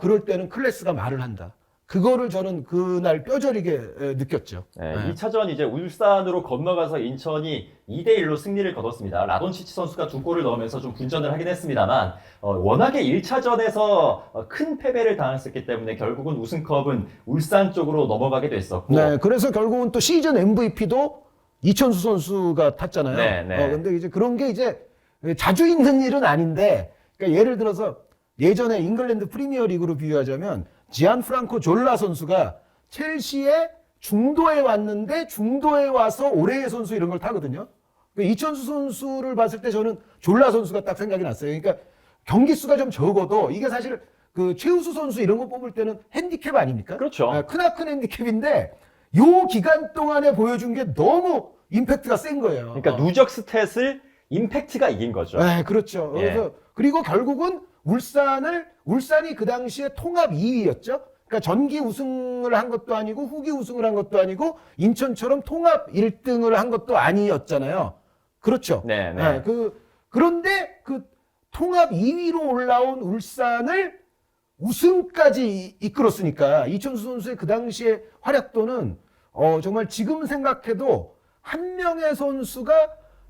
그럴 때는 클래스가 말을 한다. 그거를 저는 그날 뼈저리게 느꼈죠. 2차전 이제 울산으로 건너가서 인천이 2대1로 승리를 거뒀습니다. 라돈치치 선수가 2골을 넣으면서 좀 분전을 하긴 했습니다만 워낙에 1차전에서 큰 패배를 당했었기 때문에 결국은 우승컵은 울산 쪽으로 넘어가게 됐었고 그래서 결국은 또 시즌 MVP도 이천수 선수가 탔잖아요. 근데 이제 그런 게 이제 자주 있는 일은 아닌데 그러니까 예를 들어서 예전에 잉글랜드 프리미어 리그로 비유하자면 지안프랑코 졸라 선수가 첼시의 중도에 왔는데 중도에 와서 올해의 선수 이런 걸 타거든요. 이천수 선수를 봤을 때 저는 졸라 선수가 딱 생각이 났어요. 그러니까 경기 수가 좀 적어도 이게 사실 그 최우수 선수 이런 거 뽑을 때는 핸디캡 아닙니까? 그렇죠. 크나큰 핸디캡인데 요 기간 동안에 보여준 게 너무 임팩트가 센 거예요. 그러니까 누적 스탯을 임팩트가 이긴 거죠. 그렇죠. 그래서 그리고 결국은 울산이 그 당시에 통합 2위였죠. 그러니까 전기 우승을 한 것도 아니고 후기 우승을 한 것도 아니고 인천처럼 통합 1등을 한 것도 아니었잖아요. 그렇죠. 그런데 그 통합 2위로 올라온 울산을 우승까지 이끌었으니까 이천수 선수의 그 당시의 활약도는 정말 지금 생각해도 한 명의 선수가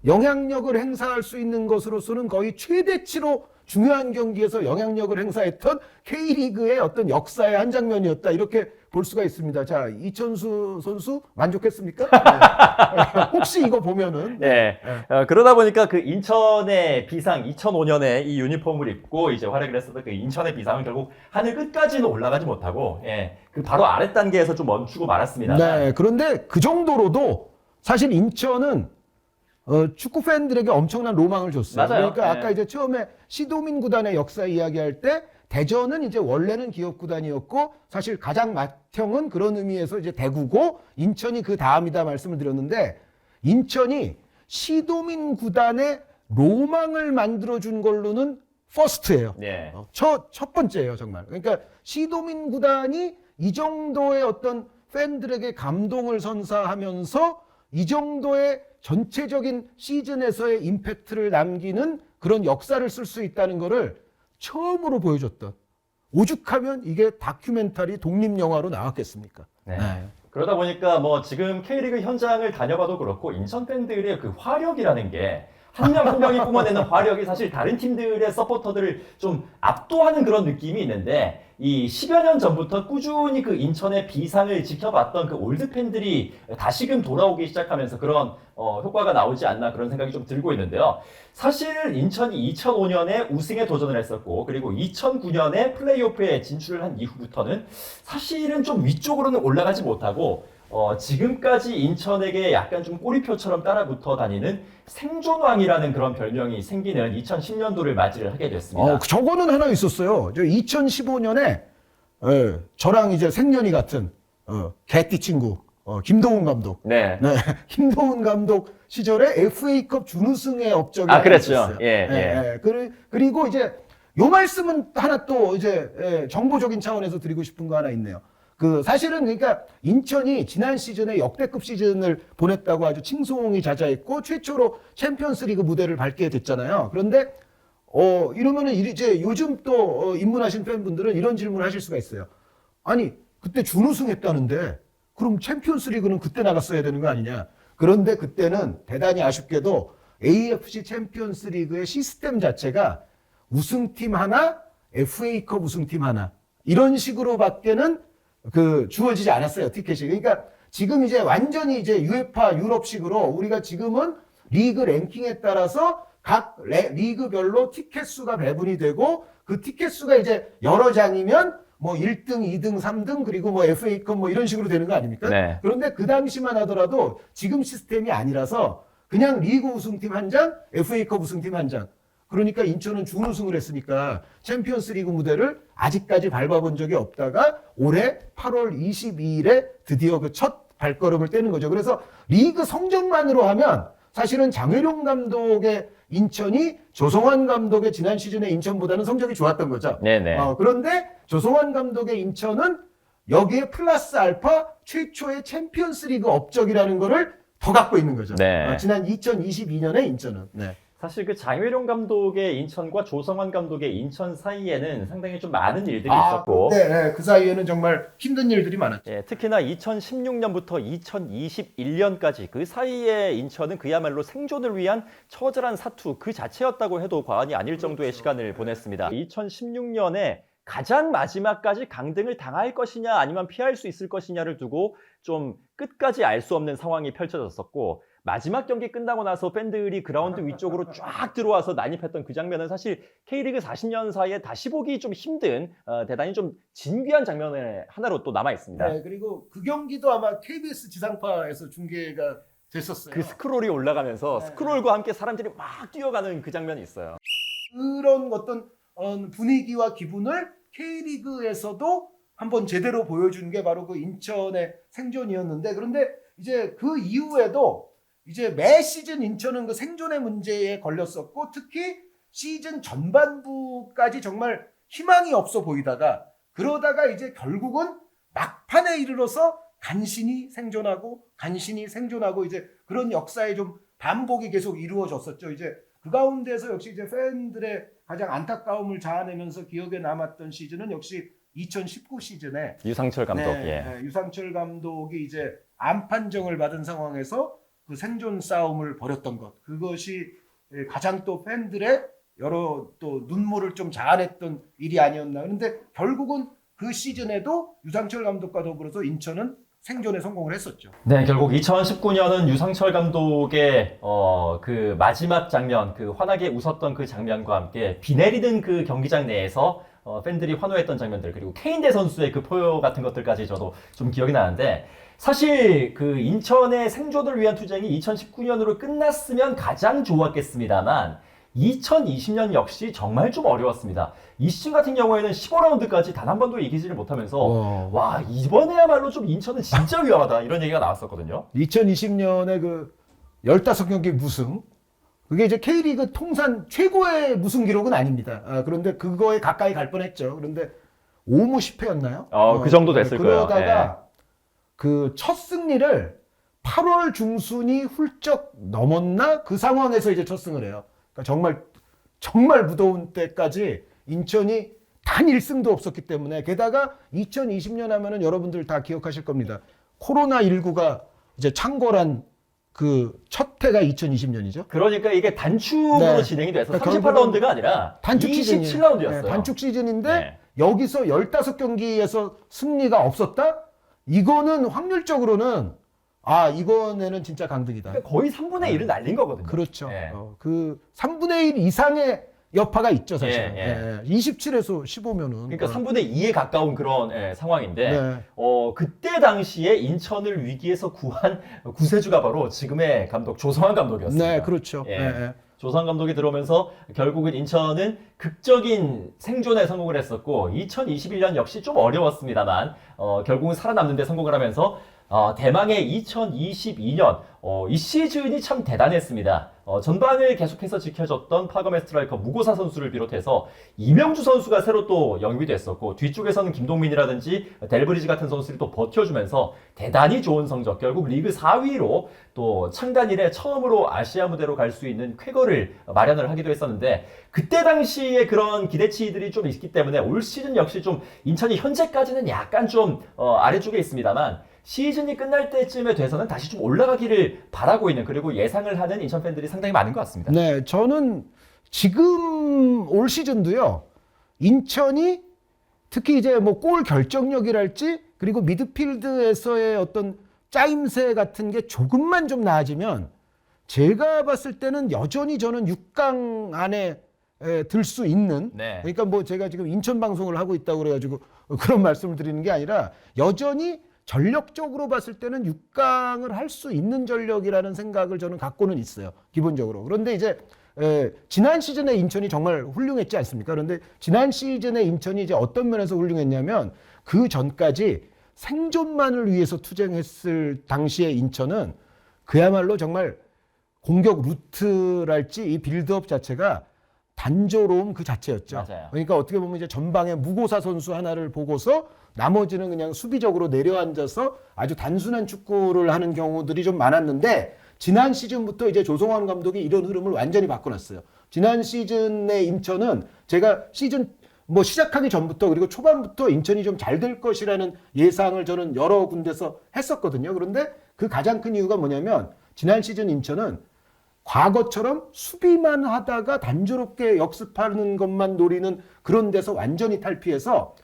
영향력을 행사할 수 있는 것으로서는 거의 최대치로 중요한 경기에서 영향력을 행사했던 K리그의 어떤 역사의 한 장면이었다. 이렇게 볼 수가 있습니다. 자, 이천수 선수 만족했습니까? 혹시 이거 보면은. 그러다 보니까 그 인천의 비상 2005년에 이 유니폼을 입고 이제 활약을 했었던 그 인천의 비상은 결국 하늘 끝까지는 올라가지 못하고 그 바로 아래 단계에서 좀 멈추고 말았습니다. 그런데 그 정도로도 사실 인천은 축구 팬들에게 엄청난 로망을 줬어요. 맞아요. 그러니까 아까 이제 처음에 시도민 구단의 역사 이야기할 때 대전은 이제 원래는 기업 구단이었고 사실 가장 맏형은 그런 의미에서 이제 대구고 인천이 그 다음이다 말씀을 드렸는데 인천이 시도민 구단의 로망을 만들어준 걸로는 퍼스트예요. 첫 번째예요, 정말. 그러니까 시도민 구단이 이 정도의 어떤 팬들에게 감동을 선사하면서 이 정도의 전체적인 시즌에서의 임팩트를 남기는 그런 역사를 쓸 수 있다는 거를 처음으로 보여줬던 오죽하면 이게 다큐멘터리 독립영화로 나왔겠습니까? 그러다 보니까 뭐 지금 K리그 현장을 다녀봐도 그렇고 인천 팬들의 그 화력이라는 게 한 명 한 명이 뿜어내는 화력이 사실 다른 팀들의 서포터들을 좀 압도하는 그런 느낌이 있는데 이 10여 년 전부터 꾸준히 그 인천의 비상을 지켜봤던 그 올드 팬들이 다시금 돌아오기 시작하면서 그런 효과가 나오지 않나 그런 생각이 좀 들고 있는데요. 사실 인천이 2005년에 우승에 도전을 했었고 그리고 2009년에 플레이오프에 진출을 한 이후부터는 사실은 좀 위쪽으로는 올라가지 못하고 지금까지 인천에게 약간 좀 꼬리표처럼 따라붙어 다니는 생존왕이라는 그런 별명이 생기는 2010년도를 맞이를 하게 됐습니다. 저거는 하나 있었어요. 2015년에 저랑 이제 생년이 같은 개띠 친구 김도훈 감독. 김도훈 감독 시절에 FA컵 준우승의 업적이 그랬죠. 그리고 이제 요 말씀은 하나 또 이제 정보적인 차원에서 드리고 싶은 거 하나 있네요. 그 사실은 그러니까 인천이 지난 시즌에 역대급 시즌을 보냈다고 아주 칭송이 자자했고 최초로 챔피언스리그 무대를 밟게 됐잖아요. 그런데 이러면은 이제 요즘 또 입문하신 팬분들은 이런 질문을 하실 수가 있어요. 아니 그때 준우승했다는데 그럼 챔피언스리그는 그때 나갔어야 되는 거 아니냐? 그런데 그때는 대단히 아쉽게도 AFC 챔피언스리그의 시스템 자체가 우승팀 하나, FA컵 우승팀 하나 이런 식으로밖에는 주어지지 않았어요, 티켓이. 그러니까 지금 이제 완전히 이제 UEFA 유럽식으로 우리가 지금은 리그 랭킹에 따라서 각 리그별로 티켓 수가 배분이 되고 그 티켓 수가 이제 여러 장이면 뭐 1등, 2등, 3등 그리고 뭐 FA컵 뭐 이런 식으로 되는 거 아닙니까? 네. 그런데 그 당시만 하더라도 지금 시스템이 아니라서 그냥 리그 우승팀 한 장, FA컵 우승팀 한 장. 그러니까 인천은 준우승을 했으니까 챔피언스 리그 무대를 아직까지 밟아본 적이 없다가 올해 8월 22일에 드디어 그 첫 발걸음을 떼는 거죠. 그래서 리그 성적만으로 하면 사실은 장혜룡 감독의 인천이 조성환 감독의 지난 시즌의 인천보다는 성적이 좋았던 거죠. 네네. 그런데 조성환 감독의 인천은 여기에 플러스 알파 최초의 챔피언스 리그 업적이라는 거를 더 갖고 있는 거죠. 네. 지난 2022년에 인천은. 네. 사실 그 장혜룡 감독의 인천과 조성환 감독의 인천 사이에는 상당히 좀 많은 일들이 있었고, 네, 그 사이에는 정말 힘든 일들이 많았죠. 예, 특히나 2016년부터 2021년까지 그 사이에 인천은 그야말로 생존을 위한 처절한 사투 그 자체였다고 해도 과언이 아닐 정도의 시간을 보냈습니다. 2016년에 가장 마지막까지 강등을 당할 것이냐 아니면 피할 수 있을 것이냐를 두고 좀 끝까지 알 수 없는 상황이 펼쳐졌었고, 마지막 경기 끝나고 나서 팬들이 그라운드 위쪽으로 쫙 들어와서 난입했던 그 장면은 사실 K리그 40년 사이에 다시 보기 좀 힘든 대단히 좀 진귀한 장면의 하나로 또 남아 있습니다. 네, 그리고 그 경기도 아마 KBS 지상파에서 중계가 됐었어요. 그 스크롤이 올라가면서 네. 스크롤과 함께 사람들이 막 뛰어가는 그 장면이 있어요. 그런 어떤 분위기와 기분을 K리그에서도 한번 제대로 보여준 게 바로 그 인천의 생존이었는데, 그런데 이제 그 이후에도 이제 매 시즌 인천은 그 생존의 문제에 걸렸었고, 특히 시즌 전반부까지 정말 희망이 없어 보이다가 그러다가 이제 결국은 막판에 이르러서 간신히 생존하고 이제 그런 역사의 좀 반복이 계속 이루어졌었죠. 이제 그 가운데서 역시 이제 팬들의 가장 안타까움을 자아내면서 기억에 남았던 시즌은 역시 2019 시즌에 유상철 감독. 유상철 감독이 이제 암 판정을 받은 상황에서 그 생존 싸움을 벌였던 것, 그것이 가장 또 팬들의 여러 또 눈물을 좀 자아냈던 일이 아니었나. 그런데 결국은 그 시즌에도 유상철 감독과 더불어서 인천은 생존에 성공을 했었죠. 네, 결국 2019년은 유상철 감독의 그 마지막 장면, 그 환하게 웃었던 그 장면과 함께 비 내리는 그 경기장 내에서 팬들이 환호했던 장면들, 그리고 케인대 선수의 그 포효 같은 것들까지 저도 좀 기억이 나는데, 사실 그 인천의 생존을 위한 투쟁이 2019년으로 끝났으면 가장 좋았겠습니다만 2020년 역시 정말 좀 어려웠습니다. 이 시즌 같은 경우에는 15라운드까지 단 한 번도 이기지를 못하면서 와, 이번에야말로 좀 인천은 진짜 위험하다 이런 얘기가 나왔었거든요. 2020년에 그 15경기 무승, 그게 이제 K리그 통산 최고의 무승 기록은 아닙니다. 그런데 그거에 가까이 갈 뻔했죠. 그런데 5무 10패였나요? 그 정도 됐을 거예요. 그러다가 그 첫 승리를 8월 중순이 훌쩍 넘었나? 그 상황에서 이제 첫 승을 해요. 그러니까 정말 무더운 때까지 인천이 단 1승도 없었기 때문에, 게다가 2020년 하면은 여러분들 다 기억하실 겁니다. 코로나19가 이제 창궐한 그 첫 해가 2020년이죠. 그러니까 이게 단축으로 진행이 돼서 38라운드가 아니라 단축 27라운드였어요. 단축 시즌인데 여기서 15경기에서 승리가 없었다? 이거는 확률적으로는 이번에는 진짜 강등이다. 그러니까 거의 3분의 1을 날린 거거든요. 그렇죠. 그 3분의 1 이상의 여파가 있죠, 사실. 27에서 15면은. 그러니까 3분의 2에 가까운 그런 상황인데, 네. 그때 당시에 인천을 위기에서 구한 구세주가 바로 지금의 감독 조성환 감독이었습니다. 네, 그렇죠. 조성환 감독이 들어오면서 결국은 인천은 극적인 생존에 성공을 했었고, 2021년 역시 좀 어려웠습니다만 결국은 살아남는 데 성공을 하면서 대망의 2022년 이 시즌이 참 대단했습니다. 전반을 계속해서 지켜줬던 파검의 스트라이커 무고사 선수를 비롯해서 이명주 선수가 새로 또 영입이 됐었고 뒤쪽에서는 김동민이라든지 델브리지 같은 선수들이 또 버텨주면서 대단히 좋은 성적, 결국 리그 4위로 또 창단 이래 처음으로 아시아 무대로 갈 수 있는 쾌거를 마련을 하기도 했었는데, 그때 당시에 그런 기대치들이 좀 있기 때문에 올 시즌 역시 좀 인천이 현재까지는 약간 좀 아래쪽에 있습니다만, 시즌이 끝날 때쯤에 돼서는 다시 좀 올라가기를 바라고 있는, 그리고 예상을 하는 인천 팬들이 상당히 많은 것 같습니다. 네, 저는 지금 올 시즌도요, 인천이 특히 이제 뭐 골 결정력이랄지, 그리고 미드필드에서의 어떤 짜임새 같은 게 조금만 좀 나아지면 제가 봤을 때는 여전히 저는 6강 안에 들 수 있는, 네. 그러니까 뭐 제가 지금 인천 방송을 하고 있다고 그래가지고 그런 말씀을 드리는 게 아니라 여전히 전력적으로 봤을 때는 6강을 할 수 있는 전력이라는 생각을 저는 갖고는 있어요, 기본적으로. 그런데 이제 지난 시즌에 인천이 정말 훌륭했지 않습니까? 그런데 지난 시즌에 인천이 이제 어떤 면에서 훌륭했냐면, 그 전까지 생존만을 위해서 투쟁했을 당시의 인천은 그야말로 정말 공격 루트랄지 이 빌드업 자체가 단조로움 그 자체였죠. 맞아요. 그러니까 어떻게 보면 이제 전방에 무고사 선수 하나를 보고서 나머지는 그냥 수비적으로 내려앉아서 아주 단순한 축구를 하는 경우들이 좀 많았는데, 지난 시즌부터 이제 조성환 감독이 이런 흐름을 완전히 바꿔놨어요. 지난 시즌의 인천은 제가 시즌 뭐 시작하기 전부터, 그리고 초반부터 인천이 좀 잘 될 것이라는 예상을 저는 여러 군데서 했었거든요. 그런데 그 가장 큰 이유가 뭐냐면, 지난 시즌 인천은 과거처럼 수비만 하다가 단조롭게 역습하는 것만 노리는 그런 데서 완전히 탈피해서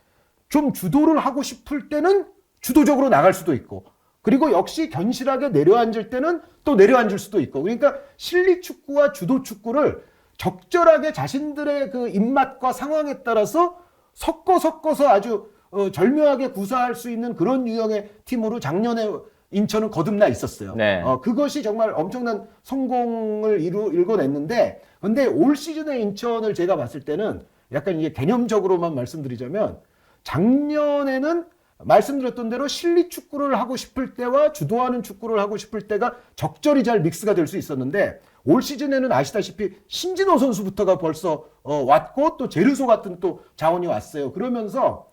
좀 주도를 하고 싶을 때는 주도적으로 나갈 수도 있고, 그리고 역시 견실하게 내려앉을 때는 또 내려앉을 수도 있고, 그러니까 실리 축구와 주도 축구를 적절하게 자신들의 그 입맛과 상황에 따라서 섞어서 아주 절묘하게 구사할 수 있는 그런 유형의 팀으로 작년에 인천은 거듭나 있었어요. 네. 그것이 정말 엄청난 성공을 일궈냈는데, 근데 올 시즌의 인천을 제가 봤을 때는 약간 이게 개념적으로만 말씀드리자면, 작년에는 말씀드렸던 대로 실리 축구를 하고 싶을 때와 주도하는 축구를 하고 싶을 때가 적절히 잘 믹스가 될 수 있었는데, 올 시즌에는 아시다시피 신진호 선수부터가 벌써 왔고, 또 제르소 같은 또 자원이 왔어요. 그러면서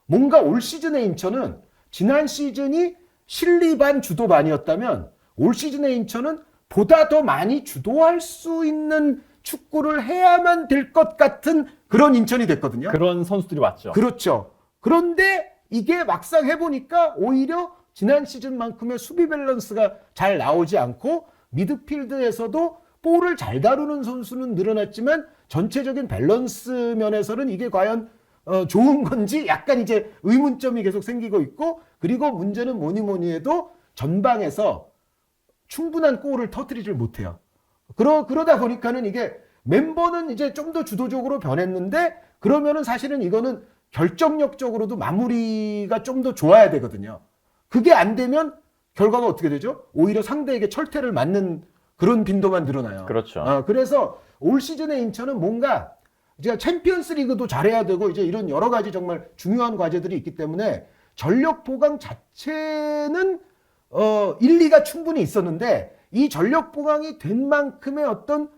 뭔가 올 시즌의 인천은 지난 시즌이 실리 반 주도 반이었다면, 올 시즌의 인천은 보다 더 많이 주도할 수 있는 축구를 해야만 될 것 같은 그런 인천이 됐거든요. 그런 선수들이 왔죠. 그렇죠. 그런데 이게 막상 해보니까 오히려 지난 시즌만큼의 수비 밸런스가 잘 나오지 않고, 미드필드에서도 볼을 잘 다루는 선수는 늘어났지만 전체적인 밸런스 면에서는 이게 과연 좋은 건지 약간 이제 의문점이 계속 생기고 있고, 그리고 문제는 뭐니 해도 전방에서 충분한 골을 터뜨리질 못해요. 그러다 보니까는 이게 멤버는 이제 좀 더 주도적으로 변했는데, 그러면은 사실은 이거는 결정력적으로도 마무리가 좀 더 좋아야 되거든요. 그게 안 되면 결과가 어떻게 되죠? 오히려 상대에게 철퇴를 맞는 그런 빈도만 늘어나요. 그렇죠. 그래서 올 시즌의 인천은 뭔가 이제 챔피언스 리그도 잘해야 되고, 이제 이런 여러 가지 정말 중요한 과제들이 있기 때문에 전력 보강 자체는 일리가 충분히 있었는데, 이 전력 보강이 된 만큼의 어떤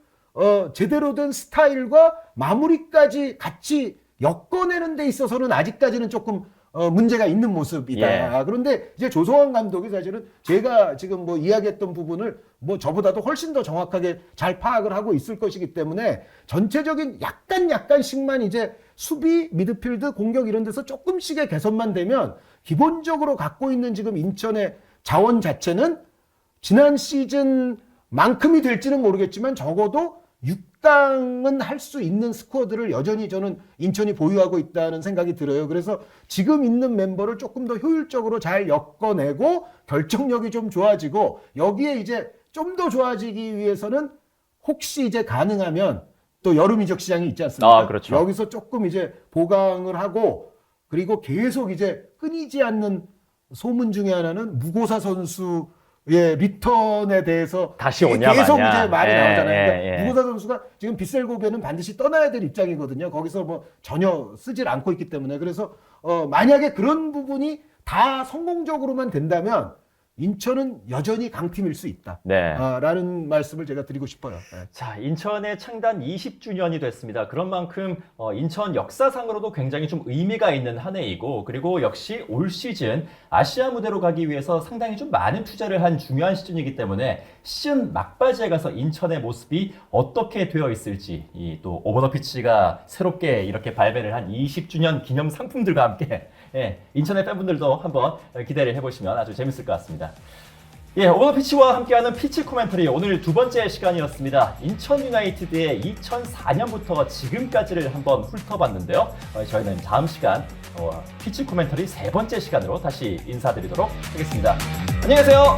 제대로 된 스타일과 마무리까지 같이 엮어내는 데 있어서는 아직까지는 조금 문제가 있는 모습이다. 예. 그런데 이제 조성환 감독이 사실은 제가 지금 뭐 이야기했던 부분을 뭐 저보다도 훨씬 더 정확하게 잘 파악을 하고 있을 것이기 때문에, 전체적인 약간씩만 이제 수비, 미드필드, 공격 이런 데서 조금씩의 개선만 되면, 기본적으로 갖고 있는 지금 인천의 자원 자체는 지난 시즌만큼이 될지는 모르겠지만 적어도 6강은 할 수 있는 스쿼드를 여전히 저는 인천이 보유하고 있다는 생각이 들어요. 그래서 지금 있는 멤버를 조금 더 효율적으로 잘 엮어내고 결정력이 좀 좋아지고, 여기에 이제 좀 더 좋아지기 위해서는 혹시 이제 가능하면 또 여름 이적 시장이 있지 않습니까? 그렇죠. 여기서 조금 이제 보강을 하고, 그리고 계속 이제 끊이지 않는 소문 중에 하나는 무고사 선수 리턴에 대해서 다시 오냐 계속 마냐. 이제 말이 나오잖아요. 그러니까 예. 무고사 선수가 지금 빗셀고베는 반드시 떠나야 될 입장이거든요. 거기서 뭐 전혀 쓰질 않고 있기 때문에. 그래서 만약에 그런 부분이 다 성공적으로만 된다면 인천은 여전히 강팀일 수 있다. 네. 라는 말씀을 제가 드리고 싶어요. 네. 자, 인천의 창단 20주년이 됐습니다. 그런 만큼 인천 역사상으로도 굉장히 좀 의미가 있는 한 해이고, 그리고 역시 올 시즌 아시아 무대로 가기 위해서 상당히 좀 많은 투자를 한 중요한 시즌이기 때문에 시즌 막바지에 가서 인천의 모습이 어떻게 되어 있을지, 이 또 오버 더 피치가 새롭게 이렇게 발매를 한 20주년 기념 상품들과 함께 인천의 팬분들도 한번 기대를 해보시면 아주 재밌을 것 같습니다. 예, 오버 더 피치와 함께하는 피치 코멘터리 오늘 두 번째 시간이었습니다. 인천 유나이티드의 2004년부터 지금까지를 한번 훑어봤는데요. 저희는 다음 시간 피치 코멘터리 세 번째 시간으로 다시 인사드리도록 하겠습니다. 안녕히 계세요.